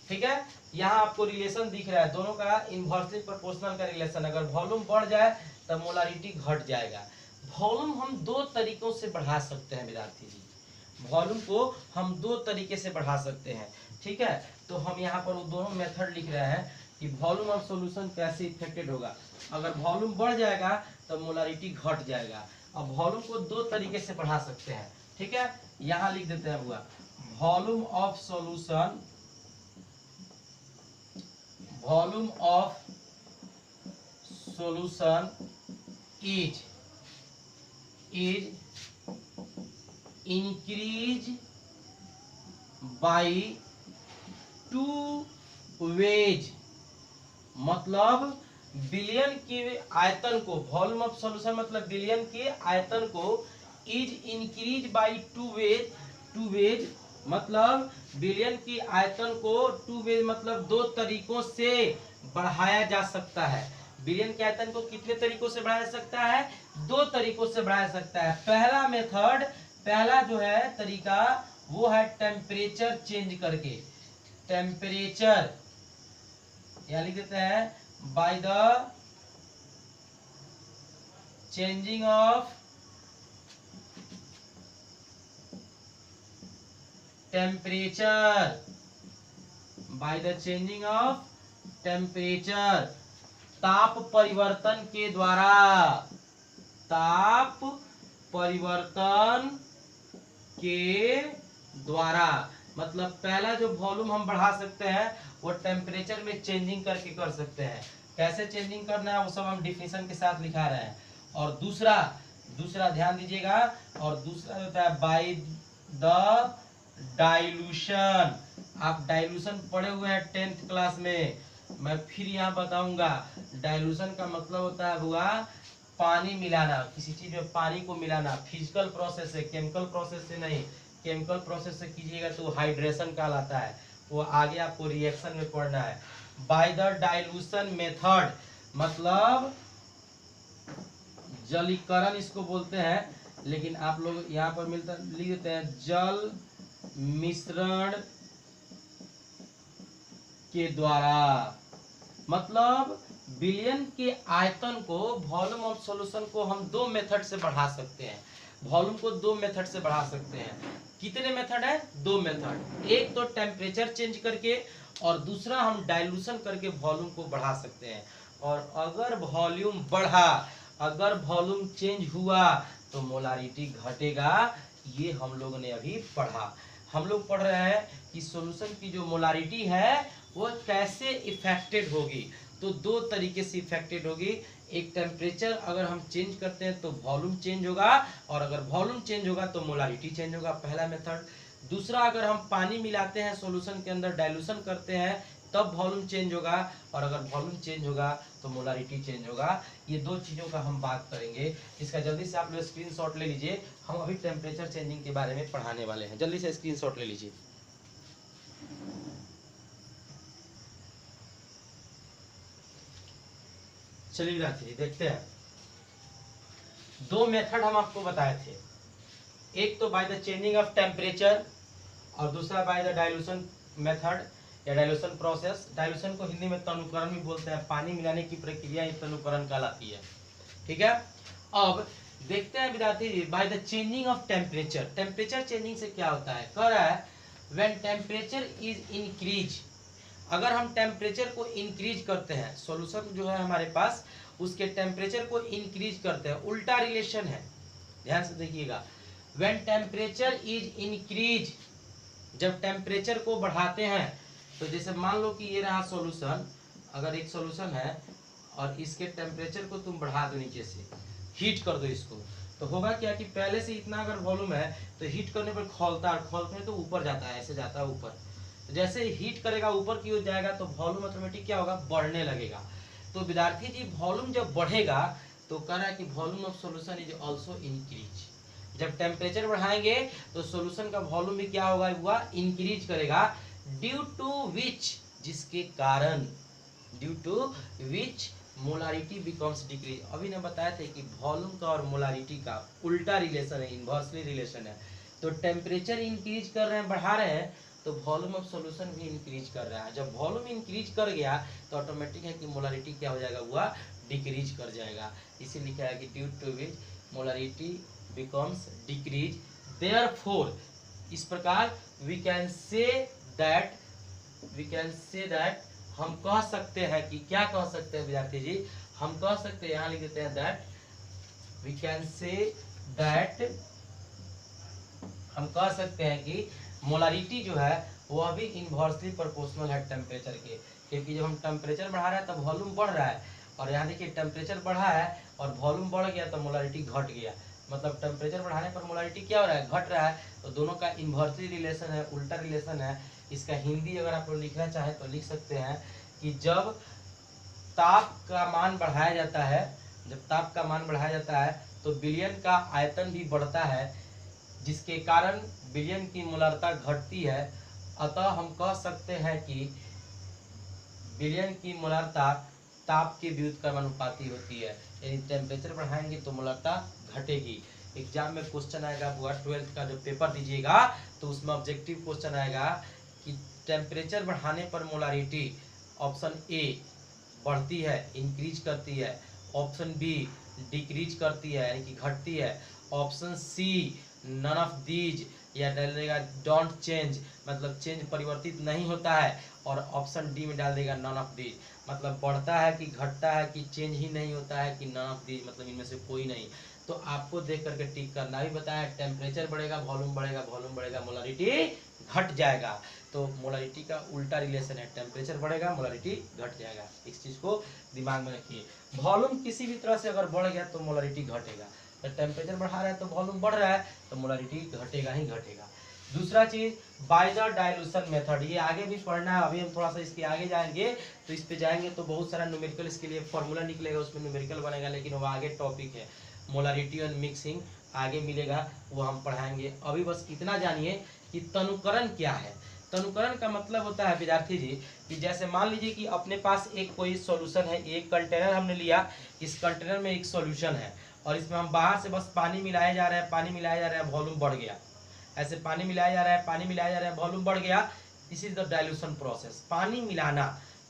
ठीक है, यहाँ आपको रिलेशन दिख रहा है दोनों का, इनवर्सली प्रोपोर्शनल का रिलेशन। अगर वॉल्यूम बढ़ जाए तब मोलारिटी घट जाएगा। वॉल्यूम हम दो तरीकों से बढ़ा सकते हैं विद्यार्थी जी, वॉल्यूम को हम दो तरीके से बढ़ा सकते हैं। ठीक है, तो हम यहाँ पर वो दोनों मेथड लिख रहे हैं कि वॉल्यूम ऑफ सॉल्यूशन कैसे इफेक्टेड होगा। अगर वॉल्यूम बढ़ जाएगा तब मोलारिटी घट जाएगा। अब वॉल्यूम को दो तरीके से बढ़ा सकते हैं। ठीक है, यहाँ लिख देते हैं बुआ, volume of solution is increased by two ways। मतलब विलयन के आयतन को, वॉल्यूम ऑफ सॉल्यूशन मतलब विलयन के आयतन को is increase by two ways मतलब विलयन की आयतन को टू वेज मतलब दो तरीकों से बढ़ाया जा सकता है। विलयन के आयतन को कितने तरीकों से बढ़ाया जा सकता है? दो तरीकों से बढ़ाया जा सकता है। पहला जो है तरीका वो है टेम्परेचर चेंज करके, टेम्परेचर या लिख देते हैं bye the changing of temperature, bye the changing of temperature, ताप परिवर्तन के द्वारा, ताप परिवर्तन के द्वारा। मतलब पहला जो वॉल्यूम हम बढ़ा सकते हैं वो टेम्परेचर में चेंजिंग करके कर सकते हैं। कैसे चेंजिंग करना है वो सब हम डिफिनेशन के साथ लिखा रहे हैं। और दूसरा ध्यान दीजिएगा, और दूसरा होता है बाय द डाइल्यूशन। आप डाइल्यूशन पढ़े हुए हैं 10th क्लास में, मैं फिर यहाँ बताऊंगा। डाइल्यूशन का मतलब होता है हुआ पानी मिलाना, किसी चीज में पानी को मिलाना। फिजिकल प्रोसेस से, केमिकल प्रोसेस से नहीं। केमिकल प्रोसेस से कीजिएगा तो हाइड्रेशन कहलाता है, वो आगे आपको रिएक्शन में पढ़ना है। बाय द डाइल्यूशन मेथड मतलब जलीकरण इसको बोलते हैं, लेकिन आप लोग यहाँ पर मिलता लिख देते हैं जल मिश्रण के द्वारा, मतलब विलयन के आयतन को, वॉल्यूम ऑफ सॉल्यूशन को हम दो मेथड से बढ़ा सकते हैं। वॉल्यूम को दो मेथड से बढ़ा सकते हैं। कितने मेथड है? दो मेथड। एक तो टेम्परेचर चेंज करके और दूसरा हम डाइल्यूशन करके वॉल्यूम को बढ़ा सकते हैं। और अगर वॉल्यूम बढ़ा, अगर वॉल्यूम चेंज हुआ तो मोलारिटी घटेगा। ये हम लोगों ने अभी पढ़ा। हम लोग पढ़ रहे हैं कि सॉल्यूशन की जो मोलारिटी है वो कैसे इफेक्टेड होगी। तो दो तरीके से इफेक्टेड होगी। एक टेम्परेचर अगर हम चेंज करते हैं तो वॉल्यूम चेंज होगा, और अगर वॉल्यूम चेंज होगा तो मोलारिटी चेंज होगा, पहला मेथड। दूसरा, अगर हम पानी मिलाते हैं सॉल्यूशन के अंदर, डाइल्यूशन करते हैं, तब वॉल्यूम चेंज होगा, और अगर वॉल्यूम चेंज होगा तो मोलारिटी चेंज होगा। ये दो चीज़ों का हम बात करेंगे। इसका जल्दी से आप लोग स्क्रीनशॉट ले लीजिए। हम अभी टेम्परेचर चेंजिंग के बारे में पढ़ाने वाले हैं। जल्दी से स्क्रीनशॉट ले लीजिए। चलिए विद्यार्थी जी देखते हैं। दो मेथड हम आपको बताए थे, एक तो bye the changing of temperature और दूसरा बाय द डाइल्यूशन मेथड या डाइल्यूशन प्रोसेस। डाइल्यूशन को हिंदी में तनुकरण भी बोलते हैं। पानी मिलाने की प्रक्रिया ही तनुकरण कहलाती है। ठीक है, अब देखते हैं विद्यार्थी जी, by the changing of temperature. Temperature changing से क्या होता है? कह रहा है व्हेन टेम्परेचर इज इंक्रीज, अगर हम टेम्परेचर को इंक्रीज करते हैं, सॉल्यूशन जो है हमारे पास उसके टेम्परेचर को इंक्रीज करते हैं, उल्टा रिलेशन है, ध्यान से देखिएगा। व्हेन टेम्परेचर इज इंक्रीज, जब टेम्परेचर को बढ़ाते हैं, तो जैसे मान लो कि ये रहा सॉल्यूशन, अगर एक सॉल्यूशन है और इसके टेम्परेचर को तुम बढ़ा दो, नीचे से हीट कर दो इसको, तो होगा क्या कि पहले से इतना अगर वॉल्यूम है तो हीट करने पर खोलता है, खोलने तो ऊपर जाता है, ऐसे जाता है ऊपर। जैसे हीट करेगा ऊपर की ओर जाएगा तो वॉल्यूम ऑटोमेटिक क्या होगा? बढ़ने लगेगा। तो विद्यार्थी जी वॉल्यूम जब बढ़ेगा तो कह रहा है कि volume of solution is also increase. जब टेम्परेचर बढ़ाएंगे तो सॉल्यूशन का वॉल्यूम भी क्या होगा? हुआ इंक्रीज करेगा। ड्यू टू विच, जिसके कारण, due to which molarity becomes decrease. अभी ने बताया था कि वॉल्यूम का और मोलारिटी का उल्टा रिलेशन है, इनवर्सली रिलेशन है। तो टेम्परेचर इंक्रीज कर रहे हैं, बढ़ा रहे हैं, तो वॉल्यूम ऑफ सॉल्यूशन भी इंक्रीज कर रहा है। जब वॉल्यूम इंक्रीज कर गया तो ऑटोमेटिक है कि मोलारिटी क्या हो जाएगा? हुआ डिक्रीज कर जाएगा। इसी लिखा है कि due to which molarity becomes decrease, therefore, इस प्रकार वी कैन से दैट, हम कह सकते हैं कि, क्या कह सकते हैं विद्यार्थी जी? हम कह सकते हैं, यहाँ लिख देते हैं that, we can say that, हम कह सकते हैं कि मोलारिटी जो है वह भी इनवर्सली प्रोपोर्शनल है टेम्परेचर के। क्योंकि जब हम टेम्परेचर बढ़ा रहे हैं तब वॉल्यूम बढ़ रहा है, और यहाँ देखिए टेम्परेचर बढ़ा है और वॉल्यूम बढ़ गया तो मोलारिटी घट गया। मतलब टेम्परेचर बढ़ाने पर मोलारिटी क्या हो रहा है? घट रहा है। तो दोनों का इनवर्सली रिलेशन है, उल्टा रिलेशन है। इसका हिंदी अगर आप लोग लिखना चाहें तो लिख सकते हैं कि जब ताप का मान बढ़ाया जाता है, जब ताप का मान बढ़ाया जाता है तो विलयन का आयतन भी बढ़ता है, जिसके कारण विलयन की मोलारता घटती है। अतः हम कह सकते हैं कि विलयन की मोलारता ताप के व्युत्क्रमानुपाती होती है। यानी टेम्परेचर बढ़ाएंगे तो मोलारता घटेगी। एग्जाम में क्वेश्चन आएगा, बुआ 12th का जो पेपर दीजिएगा तो उसमें ऑब्जेक्टिव क्वेश्चन आएगा कि टेम्परेचर बढ़ाने पर मोलारिटी, ऑप्शन ए बढ़ती है, इंक्रीज करती है, ऑप्शन बी डिक्रीज करती है यानी कि घटती है, option C none of these, या डाल देगा डोंट चेंज, मतलब चेंज परिवर्तित नहीं होता है, और ऑप्शन डी में डाल देगा नन ऑफ दीज, मतलब बढ़ता है कि घटता है कि चेंज ही नहीं होता है कि नन ऑफ दीज, मतलब इनमें से कोई नहीं। तो आपको देख करके टिक करना। भी बताया टेम्परेचर बढ़ेगा, वॉल्यूम बढ़ेगा, वॉल्यूम बढ़ेगा, मोलारिटी घट जाएगा। तो मोलारिटी का उल्टा रिलेशन है, टेम्परेचर बढ़ेगा, मोलारिटी घट जाएगा। इस चीज को दिमाग में रखिए। वॉल्यूम किसी भी तरह से अगर बढ़ गया तो मोलारिटी घटेगा। तो टेम्परेचर बढ़ा रहा है तो वॉल्यूम बढ़ रहा है तो मोलारिटी घटेगा ही घटेगा। दूसरा चीज बाय द डाइल्यूशन मेथड, ये आगे भी पढ़ना है। अभी हम थोड़ा सा इसके आगे जाएंगे तो इस पे जाएंगे तो बहुत सारा न्यूमेरिकल इसके लिए फॉर्मूला निकलेगा, उसमें न्यूमेरिकल बनेगा, लेकिन वो आगे टॉपिक है। मोलारिटी और मिक्सिंग आगे मिलेगा, वो हम पढ़ाएंगे। अभी बस इतना जानिए कि तनुकरण क्या है। तनुकरण का मतलब होता है विद्यार्थी जी कि जैसे मान लीजिए कि अपने पास एक कोई सॉल्यूशन है, एक कंटेनर हमने लिया, इस कंटेनर में एक सॉल्यूशन है और इसमें हम बाहर से बस पानी मिलाए जा रहे हैं, पानी मिलाया जा रहा है, वॉल्यूम बढ़ गया। ऐसे पानी मिलाया जा रहा है, पानी मिलाया जा रहा है, वॉल्यूम बढ़ गया। This is the dilution process. पानी मिलाना,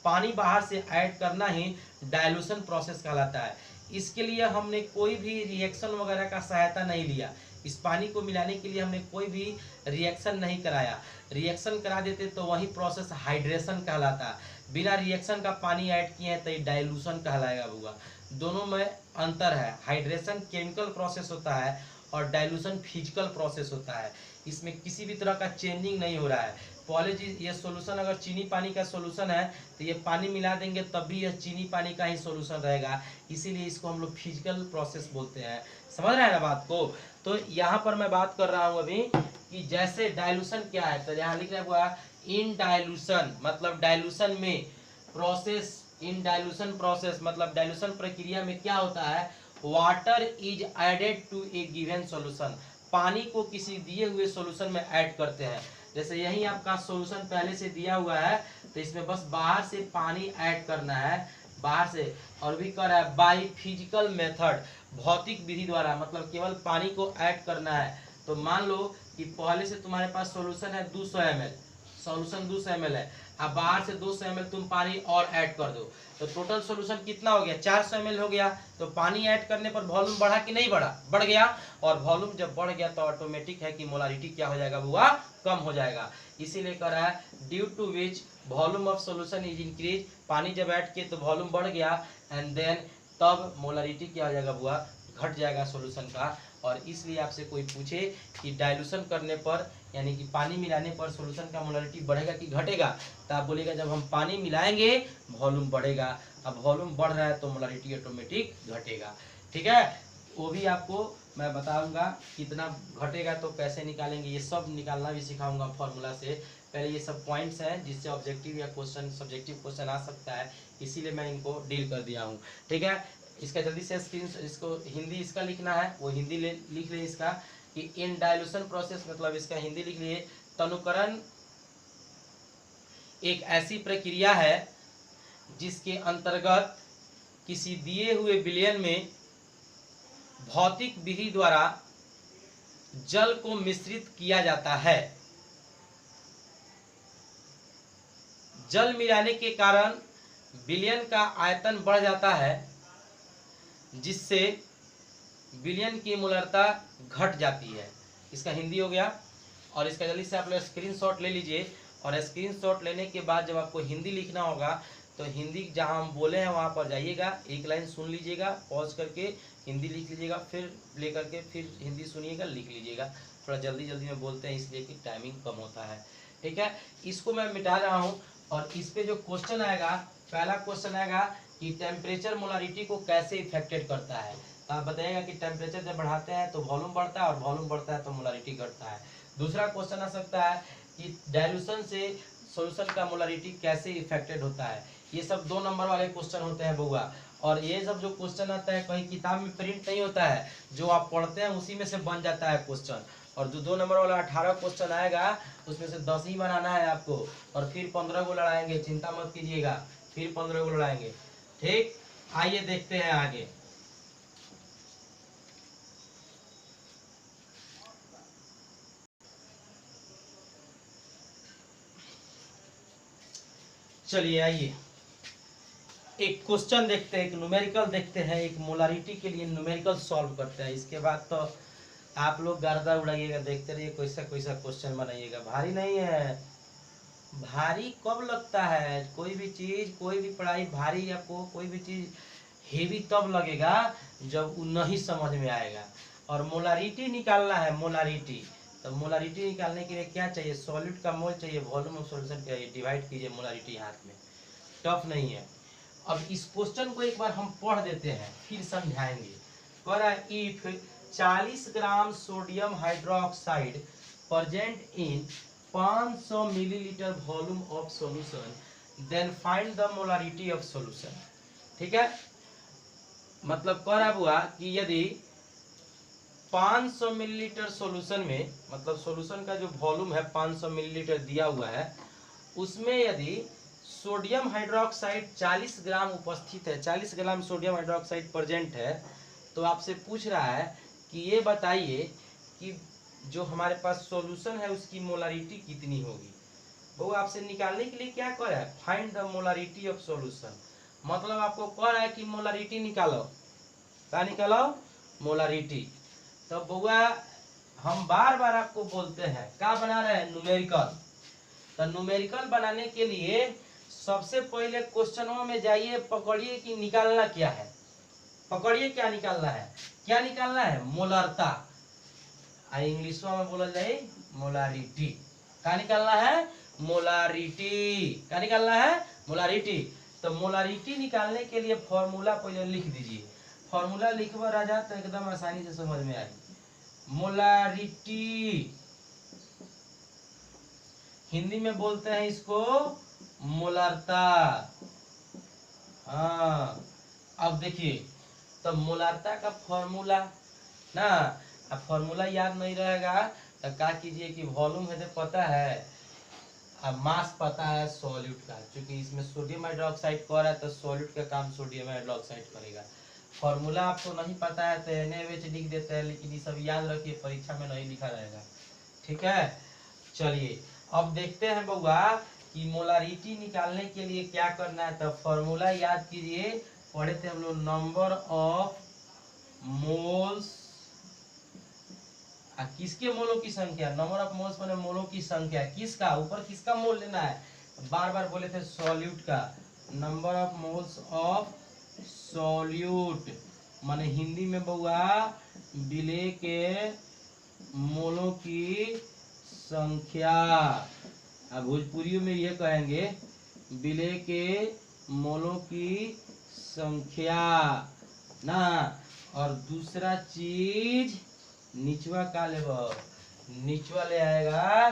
पानी बाहर से ऐड करना ही डाइल्यूशन प्रोसेस कहलाता है। इसके लिए हमने कोई भी रिएक्शन वगैरह का सहायता नहीं लिया। इस पानी को मिलाने के लिए हमने कोई भी रिएक्शन नहीं कराया। रिएक्शन करा देते तो वही प्रोसेस हाइड्रेशन कहलाता। बिना रिएक्शन का पानी ऐड किए हैं तो ये डाइल्यूशन कहलाएगा बुआ। दोनों में अंतर है। हाइड्रेशन केमिकल प्रोसेस होता है और डाइल्यूशन फिजिकल प्रोसेस होता है। इसमें किसी भी तरह का चेंजिंग नहीं हो रहा है। पहले चीज, ये सोल्यूशन अगर चीनी पानी का सोल्यूशन है तो ये पानी मिला देंगे तब भी यह चीनी पानी का ही सोल्यूशन रहेगा। इसीलिए इसको हम लोग फिजिकल प्रोसेस बोलते हैं। समझ रहे हैं ना बात को। तो यहाँ पर मैं बात कर रहा हूँ अभी कि जैसे डाइल्यूशन क्या है, तो यहाँ लिख रहा है इन डाइल्यूशन, मतलब डाइल्यूशन में प्रोसेस, इन डाइल्यूशन प्रोसेस मतलब डाइल्यूशन प्रक्रिया में क्या होता है, water is added to a given solution. पानी को किसी दिए हुए सॉल्यूशन में ऐड करते हैं। जैसे यही आपका सॉल्यूशन पहले से दिया हुआ है तो इसमें बस बाहर से पानी ऐड करना है, बाहर से। और भी कर रहा है बाई फिजिकल मेथड, भौतिक विधि द्वारा, मतलब केवल पानी को ऐड करना है। तो मान लो कि पहले से तुम्हारे पास सॉल्यूशन है 200 ml, सॉल्यूशन 200 ml है, अब बाहर से 200 ml तुम पानी और ऐड कर दो तो टोटल सॉल्यूशन कितना हो गया, 400 ml हो गया। तो पानी ऐड करने पर वॉल्यूम बढ़ा कि नहीं बढ़ा, बढ़ गया। और वॉल्यूम जब बढ़ गया तो ऑटोमेटिक है कि मोलारिटी क्या हो जाएगा बुआ, कम हो जाएगा। इसीलिए कह रहा है due to which volume of solution is increase, पानी जब ऐड किए तो वॉल्यूम बढ़ गया एंड देन तब मोलारिटी क्या हो जाएगा बुआ, घट जाएगा सॉल्यूशन का। और इसलिए आपसे कोई पूछे कि डाइल्यूशन करने पर यानी कि पानी मिलाने पर सॉल्यूशन का मोलारिटी बढ़ेगा कि घटेगा, तो आप बोलेगा जब हम पानी मिलाएंगे वॉल्यूम बढ़ेगा। अब वॉल्यूम बढ़ रहा है तो मोलारिटी ऑटोमेटिक घटेगा। ठीक है, वो भी आपको मैं बताऊंगा कितना घटेगा तो कैसे निकालेंगे, ये सब निकालना भी सिखाऊंगा फॉर्मूला से। पहले ये सब पॉइंट्स हैं जिससे ऑब्जेक्टिव या क्वेश्चन सब्जेक्टिव क्वेश्चन आ सकता है, इसीलिए मैं इनको डील कर दिया हूँ। ठीक है, इसका जल्दी से स्क्रीन, इसको हिंदी इसका लिखना है, वो हिंदी लिख ले इसका कि इन डाइल्यूशन प्रोसेस, मतलब इसका हिंदी लिख लिए तनुकरण एक ऐसी प्रक्रिया है जिसके अंतर्गत किसी दिए हुए विलयन में भौतिक विधि द्वारा जल को मिश्रित किया जाता है। जल मिलाने के कारण विलयन का आयतन बढ़ जाता है जिससे विलयन की मोलरता घट जाती है। इसका हिंदी हो गया। और इसका जल्दी से आप लोग स्क्रीनशॉट ले लीजिए, और स्क्रीनशॉट लेने के बाद जब आपको हिंदी लिखना होगा तो हिंदी जहां हम बोले हैं वहां पर जाइएगा, एक लाइन सुन लीजिएगा, पॉज करके हिंदी लिख लीजिएगा, फिर प्ले करके फिर हिंदी सुनिएगा, लिख लीजिएगा। थोड़ा जल्दी जल्दी में बोलते हैं इसलिए कि टाइमिंग कम होता है। ठीक है, इसको मैं मिटा रहा हूँ। और इस पे जो क्वेश्चन आएगा, पहला क्वेश्चन आएगा कि टेम्परेचर मोलारिटी को कैसे इफेक्टेड करता है। तो आप बताइएगा कि टेम्परेचर जब बढ़ाते हैं तो वॉल्यूम बढ़ता है और वॉल्यूम बढ़ता है तो मोलारिटी घटता है। दूसरा क्वेश्चन आ सकता है कि डाइल्यूशन से सॉल्यूशन का मोलारिटी कैसे इफेक्टेड होता है। ये सब 2 नंबर वाले क्वेश्चन होते हैं बउआ। और ये सब जो क्वेश्चन आता है कहीं किताब में प्रिंट नहीं होता है, जो आप पढ़ते हैं उसी में से बन जाता है क्वेश्चन। और जो 2 नंबर वाला 18 क्वेश्चन आएगा उसमें से 10 ही बनाना है आपको, और फिर 15 को लड़ाएंगे, चिंता मत कीजिएगा, फिर 15 को लड़ाएंगे। ठीक, आइए देखते हैं आगे। चलिए आइए एक क्वेश्चन देखते हैं, एक न्यूमेरिकल देखते हैं, एक मोलारिटी के लिए न्यूमेरिकल सॉल्व करते हैं। इसके बाद तो आप लोग गर्दा उड़ाइएगा, देखते रहिए कैसा कैसा क्वेश्चन बनाइएगा। भारी नहीं है, भारी कब लगता है कोई भी चीज, कोई भी पढ़ाई भारी, आपको कोई भी चीज हेवी तब लगेगा जब वो नहीं समझ में आएगा। और मोलारिटी निकालना है, मोलारिटी, तो मोलारिटी निकालने के लिए क्या चाहिए, सॉलिड का मोल चाहिए, वॉल्यूम ऑफ सॉल्यूशन चाहिए, डिवाइड कीजिए मोलारिटी हाथ में, टफ नहीं है। अब इस क्वेश्चन को एक बार हम पढ़ देते हैं फिर समझाएंगे। कह रहा है if 40 gram sodium hydroxide present in 500 millilitre volume of solution then find the molarity of solution. ठीक है, मतलब कह रहा हुआ कि यदि 500 मिलीलीटर सॉल्यूशन में, मतलब सॉल्यूशन का जो वॉल्यूम है 500 मिलीलीटर दिया हुआ है, उसमें यदि सोडियम हाइड्रोक्साइड 40 ग्राम उपस्थित है, 40 ग्राम सोडियम हाइड्रोक्साइड प्रेजेंट है, तो आपसे पूछ रहा है कि ये बताइए कि जो हमारे पास सॉल्यूशन है उसकी मोलारिटी कितनी होगी। वो आपसे निकालने के लिए क्या कह रहा है, find the molarity of solution. मतलब आपको कह रहा है कि मोलारिटी निकालो। क्या निकालो? मोलारिटी। तो बउआ हम बार बार आपको बोलते हैं क्या बना रहे हैं, न्यूमेरिकल। तो न्यूमेरिकल बनाने के लिए सबसे पहले क्वेश्चनों में जाइए, पकड़िए कि निकालना क्या है। पकड़िए क्या निकालना है, क्या निकालना है, मोलरता। इंग्लिश में बोला जाए मोलारिटी। क्या निकालना है, मोलारिटी। क्या निकालना है, मोलारिटी। तो मोलारिटी निकालने के लिए फॉर्मूला पहले लिख दीजिए। फॉर्मूला लिखवा राजा तो एकदम आसानी से समझ में आएगी। मोलारिटी हिंदी में बोलते हैं इसको मोलारता। हाँ, अब देखिए, तो मोलारता का फॉर्मूला ना, अब फॉर्मूला याद नहीं रहेगा तो क्या कीजिए कि वॉल्यूम है तो पता है, अब मास पता है सॉल्यूट का, क्योंकि इसमें सोडियम हाइड्रोक्साइड कर रहा है तो सॉल्यूट का काम सोडियम हाइड्रोक्साइड करेगा। फॉर्मूला आपको नहीं पता है तो NaOH लिख देते हैं, लेकिन ये सब याद रखिए, परीक्षा में नहीं लिखा रहेगा। ठीक है, चलिए अब देखते हैं बउआ कि मोलारिटी निकालने के लिए क्या करना है। तो फॉर्मूला याद कीजिए, पढ़े थे हम लोग, नंबर ऑफ मोल्स, किसके मोलों की संख्या, नंबर ऑफ मोल्स माने मोलों की संख्या, किसका, ऊपर किसका मोल लेना है, बार बार बोले थे सॉल्यूट का। Number of moles of solute माने हिंदी में बउआ विलेय के मोलों की संख्या। अब भोजपुरी में ये कहेंगे विलेय के मोलों की संख्या ना। और दूसरा चीज निचवा का लेबो, निचवा ले आएगा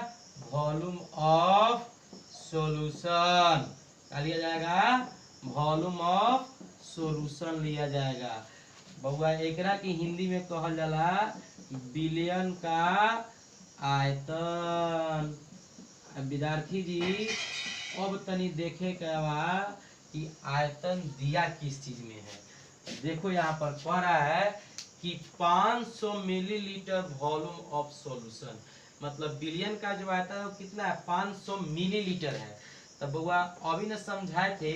वॉल्यूम ऑफ सॉल्यूशन। क्या लिया जाएगा, वॉल्यूम ऑफ सॉल्यूशन लिया जाएगा। बउआ एकरा की हिंदी में कहल जाला विलयन का आयतन। विद्यार्थी जी अब तनी देखे के बा कि आयतन दिया किस चीज में है। देखो यहाँ पर कह रहा है कि 500 मिलीलीटर वॉल्यूम ऑफ सॉल्यूशन, मतलब बिलियन का जो आयतन है वो कितना है, 500 मिलीलीटर है। तो बउआ अभी न समझाए थे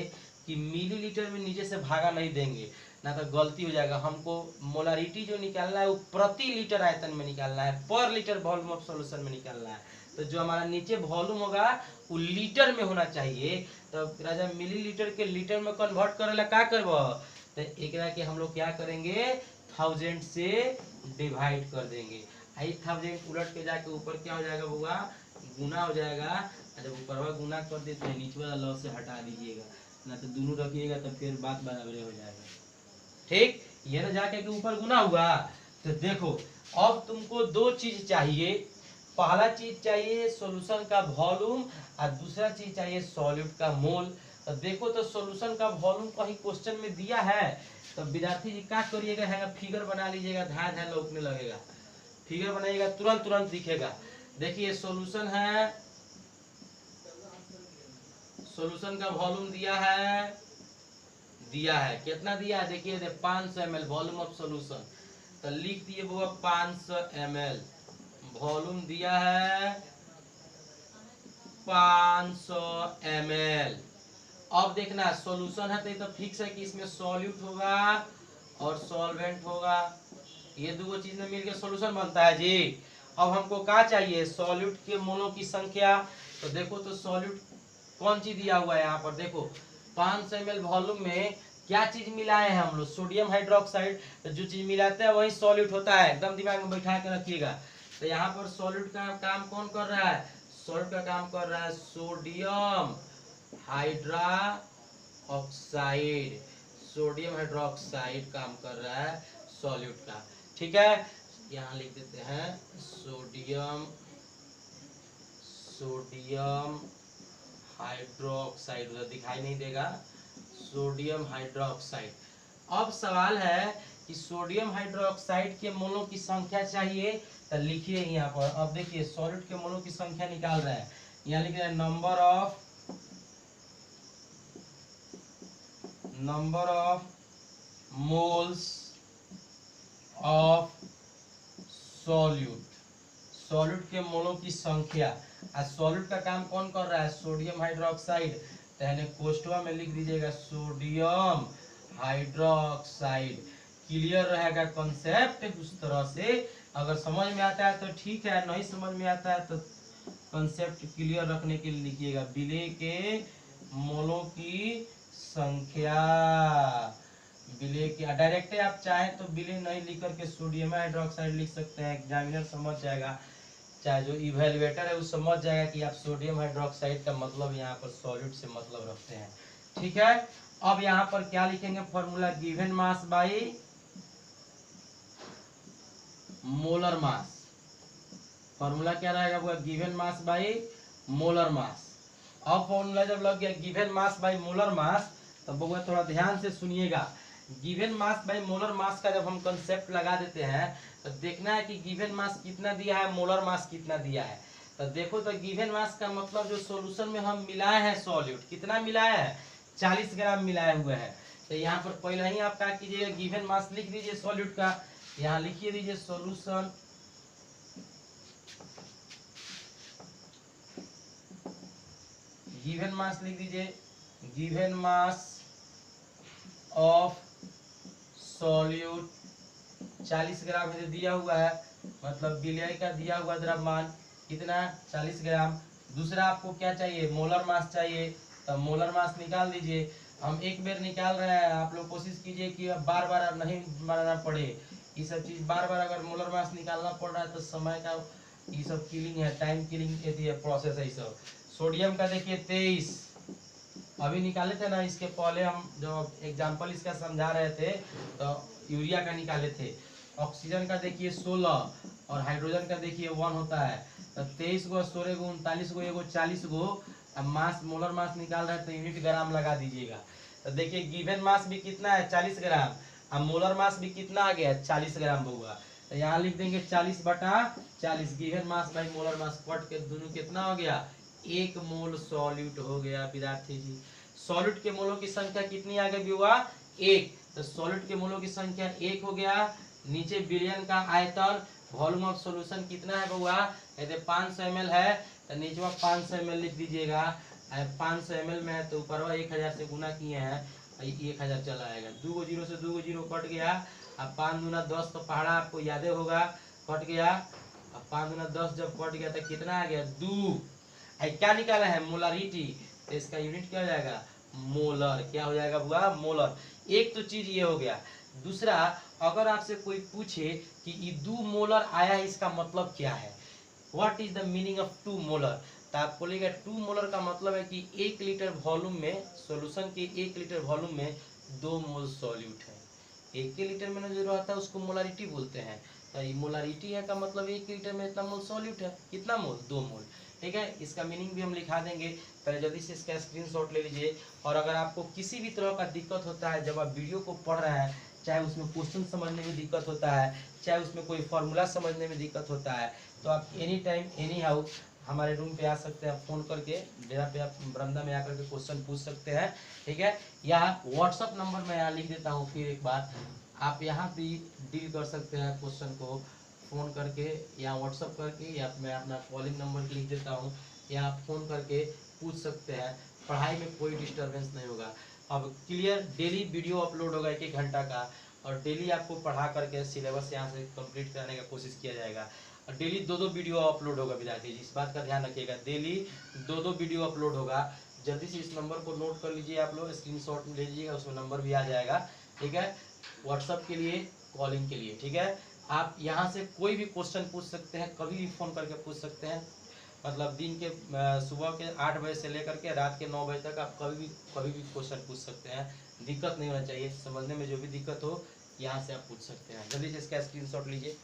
कि मिलीलीटर में नीचे से भागा नहीं देंगे ना तो गलती हो जाएगा। हमको मोलारिटी जो निकालना है वो प्रति लीटर आयतन में निकालना है, पर लीटर वॉल्यूम ऑफ सॉल्यूशन में निकालना है। तो जो हमारा नीचे वॉल्यूम होगा वो लीटर में होना चाहिए। तो राजा मिलीलीटर के लीटर में कन्वर्ट करे ला क्या करबो, तो एकरा के हम लोग क्या करेंगे, 1000 से डिवाइड कर देंगे। 1000 उलट के जाके ऊपर क्या हो जाएगा बउआ, गुना हो जाएगा। जब ऊपर गुना कर देते हैं नीचे वाला लॉ से हटा दीजिएगा, ना तो दोनों रखिएगा तो फिर बात बराबर हो जाएगा। ठीक, ये ना जाके के ऊपर गुना हुआ। तो देखो अब तुमको दो चीज चाहिए, पहला चीज चाहिए सॉल्यूशन का वॉल्यूम और दूसरा चीज चाहिए सॉल्यूट का मोल। तो देखो तो सॉल्यूशन का वॉल्यूम कहीं क्वेश्चन में दिया है, तो विद्यार्थी जी क्या करिएगा, है फिगर बना लीजिएगा, ध्यान ध्यान लौकने लगेगा। फिगर बनाइएगा तुरंत तुरंत दिखेगा। देखिए सॉल्यूशन है, सॉल्यूशन का वॉल्यूम दिया है, कितना दिया है, देखिए 500 ml वॉल्यूम ऑफ सॉल्यूशन। तो लिख दिए वो 500 ml वॉल्यूम दिया है 500 ml। अब देखना सॉल्यूशन है तो ये तो फिक्स है कि इसमें सॉल्यूट होगा और सॉल्वेंट होगा, ये दो चीज में मिलकर सॉल्यूशन बनता है जी। अब हमको क्या चाहिए, सॉल्यूट के मोलों की संख्या। तो देखो तो सॉल्यूट कौन सी दिया हुआ है यहाँ पर, देखो 500 ml वॉल्यूम में क्या चीज मिलाए हैं हम लोग, सोडियम हाइड्रोक्साइड। तो जो चीज मिलाते हैं वही सॉल्यूट होता है, एकदम दिमाग में बैठा के रखिएगा। तो यहाँ पर सॉल्यूट का काम कौन कर रहा है, सॉल्यूट का काम कर रहा है sodium hydra oxide, sodium hydroxide काम कर रहा है सॉल्यूट का। ठीक है, यहाँ लिख देते हैं सोडियम हाइड्रोक्साइड, उधर दिखाई नहीं देगा, सोडियम हाइड्रोक्साइड। अब सवाल है कि सोडियम हाइड्रोक्साइड के मोलों की संख्या चाहिए, तो लिखिए यहाँ पर। अब देखिए सॉल्यूट के मोलों की संख्या निकाल रहे हैं, यहाँ लिख रहे हैं number of moles of solute, solute के मोलों की संख्या। सॉल्यूट का काम कौन कर रहा है? Sodium hydroxide. तो यानी कोष्टवा में लिख दीजिएगा सोडियम हाइड्रोक्साइड। क्लियर रहेगा कॉन्सेप्ट उस तरह से। अगर समझ में आता है तो ठीक है, नहीं समझ में आता है तो कॉन्सेप्ट क्लियर रखने के लिए लिखिएगा विलेय के मोलों की संख्या। विलेय की डायरेक्ट आप चाहें तो विलेय नहीं लिख करके सोडियम हाइड्रोक्साइड लिख सकते हैं, एग्जामिनर समझ जाएगा, चाहे जो इवेलुएटर है वो समझ जाएगा कि आप सोडियम हाइड्रोक्साइड का मतलब यहाँ पर सॉल्यूट से मतलब रखते हैं। ठीक है, अब यहाँ पर क्या लिखेंगे? Formula given mass by molar mass. Formula क्या रहेगा? वो given mass by molar mass. अब फॉर्मूला जब लग गया given mass by molar mass, तो बउआ थोड़ा ध्यान से सुनिएगा। Given mass by molar mass का जब हम कंसेप्ट लगा देते हैं तो देखना है कि गिवन मास कितना दिया है, मोलर मास कितना दिया है। तो देखो, तो गिवन मास का मतलब जो सॉल्यूशन में हम मिलाए हैं सॉल्यूट, कितना मिलाया है? 40 ग्राम मिलाए हुए हैं। तो यहाँ पर पहले ही आप क्या कीजिएगा, गिवन मास लिख दीजिए सॉल्यूट का। यहाँ लिखिए दीजिए सॉल्यूशन गिवन मास लिख दीजिए, गिवन मास ऑफ सॉल्यूट 40 ग्राम है दिया हुआ है, मतलब विलेय का दिया हुआ द्रव्यमान कितना? 40 ग्राम। दूसरा आपको क्या चाहिए? मोलर मास चाहिए। तो मोलर मास निकाल दीजिए। हम एक बार निकाल रहे हैं, आप लोग कोशिश कीजिए कि अब बार बार नहीं बनाना पड़े ये सब चीज। बार बार अगर मोलर मास निकालना पड़ रहा है तो समय का ये सब किलिंग है, टाइम किलिंग ये प्रोसेस है। सब सोडियम का देखिए 23 अभी निकाले थे ना, इसके पहले हम जो एग्जाम्पल इसका समझा रहे थे तो यूरिया का निकाले थे। ऑक्सीजन का देखिए 16 और हाइड्रोजन का देखिए 1 होता है। तो 23 गो 16 गो 39 गो एगो 40 गो। अब मास मोलर मास निकाल रहे हैं तो यूनिट ग्राम लगा दीजिएगा। तो देखिए गिवन मास भी कितना है? 40 ग्राम। अब मोलर मास भी कितना आ गया? 40 ग्राम होगा। तो यहाँ लिख देंगे 40/40। Given mass by molar mass cut के दोनों कितना हो गया? 1 मोल सॉल्यूट हो गया विद्यार्थी जी। सॉल्यूट के मोलों की संख्या कितनी आ गई हुआ? 1। तो सॉल्यूट के मोलों की संख्या 1 हो गया। नीचे बिलियन का आयतन, वॉल्यूम ऑफ सॉल्यूशन कितना है बउआ? यदि 500 ml है तो नीचे 500 ml लिख दीजिएगा। 500 ml में है तो ऊपर 1000 से गुना किए हैं, 1000 चला आएगा। 2 जीरो से 2 जीरो कट गया। अब 5 दूना 10 तो पहाड़ा आपको याद होगा, कट गया। अब 5 दूना 10 जब कट गया तो कितना आ गया? 2। क्या निकाला है? मोलारिटी। तो इसका यूनिट क्या हो जाएगा? मोलर। क्या हो जाएगा बुआ? मोलर। एक तो चीज ये हो गया। दूसरा, अगर आपसे कोई पूछे कि ये 2 मोलर आया है, इसका मतलब क्या है? What is the meaning of 2 molar? तो आप बोलेगा 2 मोलर का मतलब है कि 1 लीटर वॉल्यूम में, सॉल्यूशन के 1 लीटर वॉल्यूम में 2 मोल सॉल्यूट है। 1 लीटर में जो रहता है उसको मोलारिटी बोलते हैं। तो ये मोलारिटी है का मतलब 1 लीटर में इतना मोल सॉल्यूट है। कितना मोल? 2 मोल। ठीक है, इसका मीनिंग भी हम लिखा देंगे। पहले जल्दी से इसका स्क्रीनशॉट ले लीजिए। और अगर आपको किसी भी तरह का दिक्कत होता है जब आप वीडियो को पढ़ रहे हैं, चाहे उसमें क्वेश्चन समझने में दिक्कत होता है, चाहे उसमें कोई फार्मूला समझने में दिक्कत होता है, तो आप एनी टाइम एनी हाउ हमारे रूम पे आ सकते हैं। फ़ोन करके डेरा पे आप बरामदा में आकर के क्वेश्चन पूछ सकते हैं। ठीक है, या व्हाट्सअप नंबर मैं यहाँ लिख देता हूँ फिर एक बार, आप यहाँ भी डील कर सकते हैं क्वेश्चन को फ़ोन करके या व्हाट्सअप करके, या मैं अपना कॉलिंग नंबर लिख देता हूँ, या आप फ़ोन करके पूछ सकते हैं। पढ़ाई में कोई डिस्टर्बेंस नहीं होगा। अब क्लियर, डेली वीडियो अपलोड होगा 1-1 घंटा का, और डेली आपको पढ़ा करके सिलेबस यहाँ से कंप्लीट कराने का कोशिश किया जाएगा। और डेली 2-2 वीडियो अपलोड होगा विद्यार्थी जी, इस बात का ध्यान रखिएगा। डेली 2-2 वीडियो अपलोड होगा। जल्दी से इस नंबर को नोट कर लीजिए, आप लोग स्क्रीनशॉट ले लीजिएगा, उसमें नंबर भी आ जाएगा। ठीक है, व्हाट्सअप के लिए, कॉलिंग के लिए। ठीक है, आप यहाँ से कोई भी क्वेश्चन पूछ सकते हैं, कभी भी फ़ोन करके पूछ सकते हैं। मतलब दिन के सुबह के 8 बजे से लेकर के रात के 9 बजे तक आप कभी भी क्वेश्चन पूछ सकते हैं। दिक्कत नहीं होना चाहिए, समझने में जो भी दिक्कत हो यहाँ से आप पूछ सकते हैं। जल्दी से इसका स्क्रीनशॉट लीजिए।